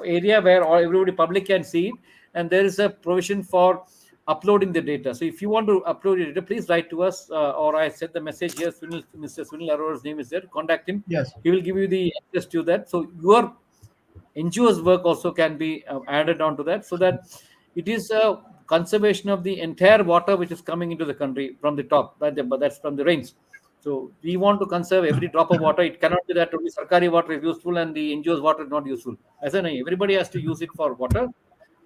area where everybody public can see it, and there is a provision for uploading the data. So if you want to upload your data, please write to us, or I sent the message here. Mr. Sunil Arora's name is there. Contact him. Yes. He will give you the access to that. So your NGO's work also can be added on to that, so that it is a conservation of the entire water which is coming into the country from the top, but that's from the rains. So we want to conserve every drop of water. It cannot be that only Sarkari water is useful and the NGO's water is not useful. As I know, everybody has to use it for water.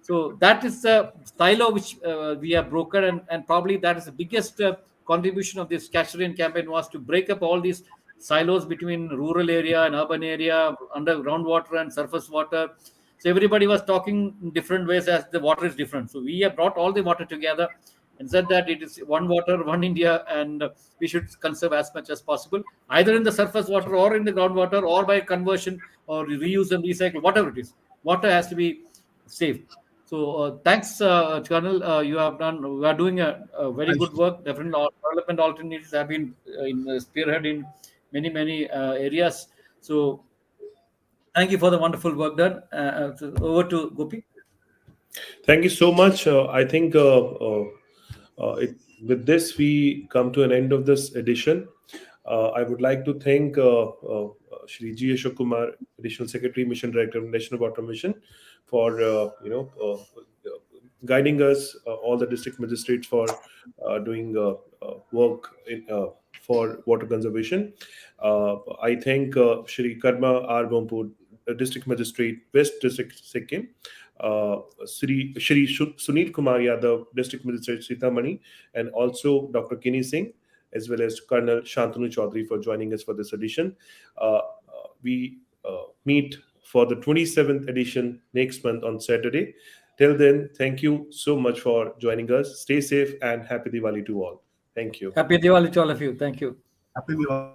So that is the silo which we have broken, and probably that is the biggest contribution of this Catch the Rain campaign, was to break up all these silos between rural area and urban area, underground water and surface water. So everybody was talking in different ways as the water is different. So we have brought all the water together and said that it is one water, one India, and we should conserve as much as possible, either in the surface water or in the groundwater, or by conversion or reuse and recycle, whatever it is. Water has to be saved. So thanks, Colonel. You are doing a very good work. Different development alternatives have been spearhead in many areas. So thank you for the wonderful work done. Over to Gopi. Thank you so much. I think with this, we come to an end of this edition. I would like to thank Shri G. Ashok Kumar, Additional Secretary, Mission Director of National Water Mission, for guiding us, all the district magistrates for doing work for water conservation. I thank Shri Karma R. Bompur, District Magistrate, West District, Sikkim, Shri Sunil Kumar Yadav, District Magistrate, Sitamarhi, and also Dr. Kini Singh, as well as Colonel Shantanu Chaudhary for joining us for this edition. We meet for the 27th edition next month on Saturday. Till then, thank you so much for joining us. Stay safe and happy Diwali to all. Thank you. Happy Diwali to all of you. Thank you. Happy Diwali.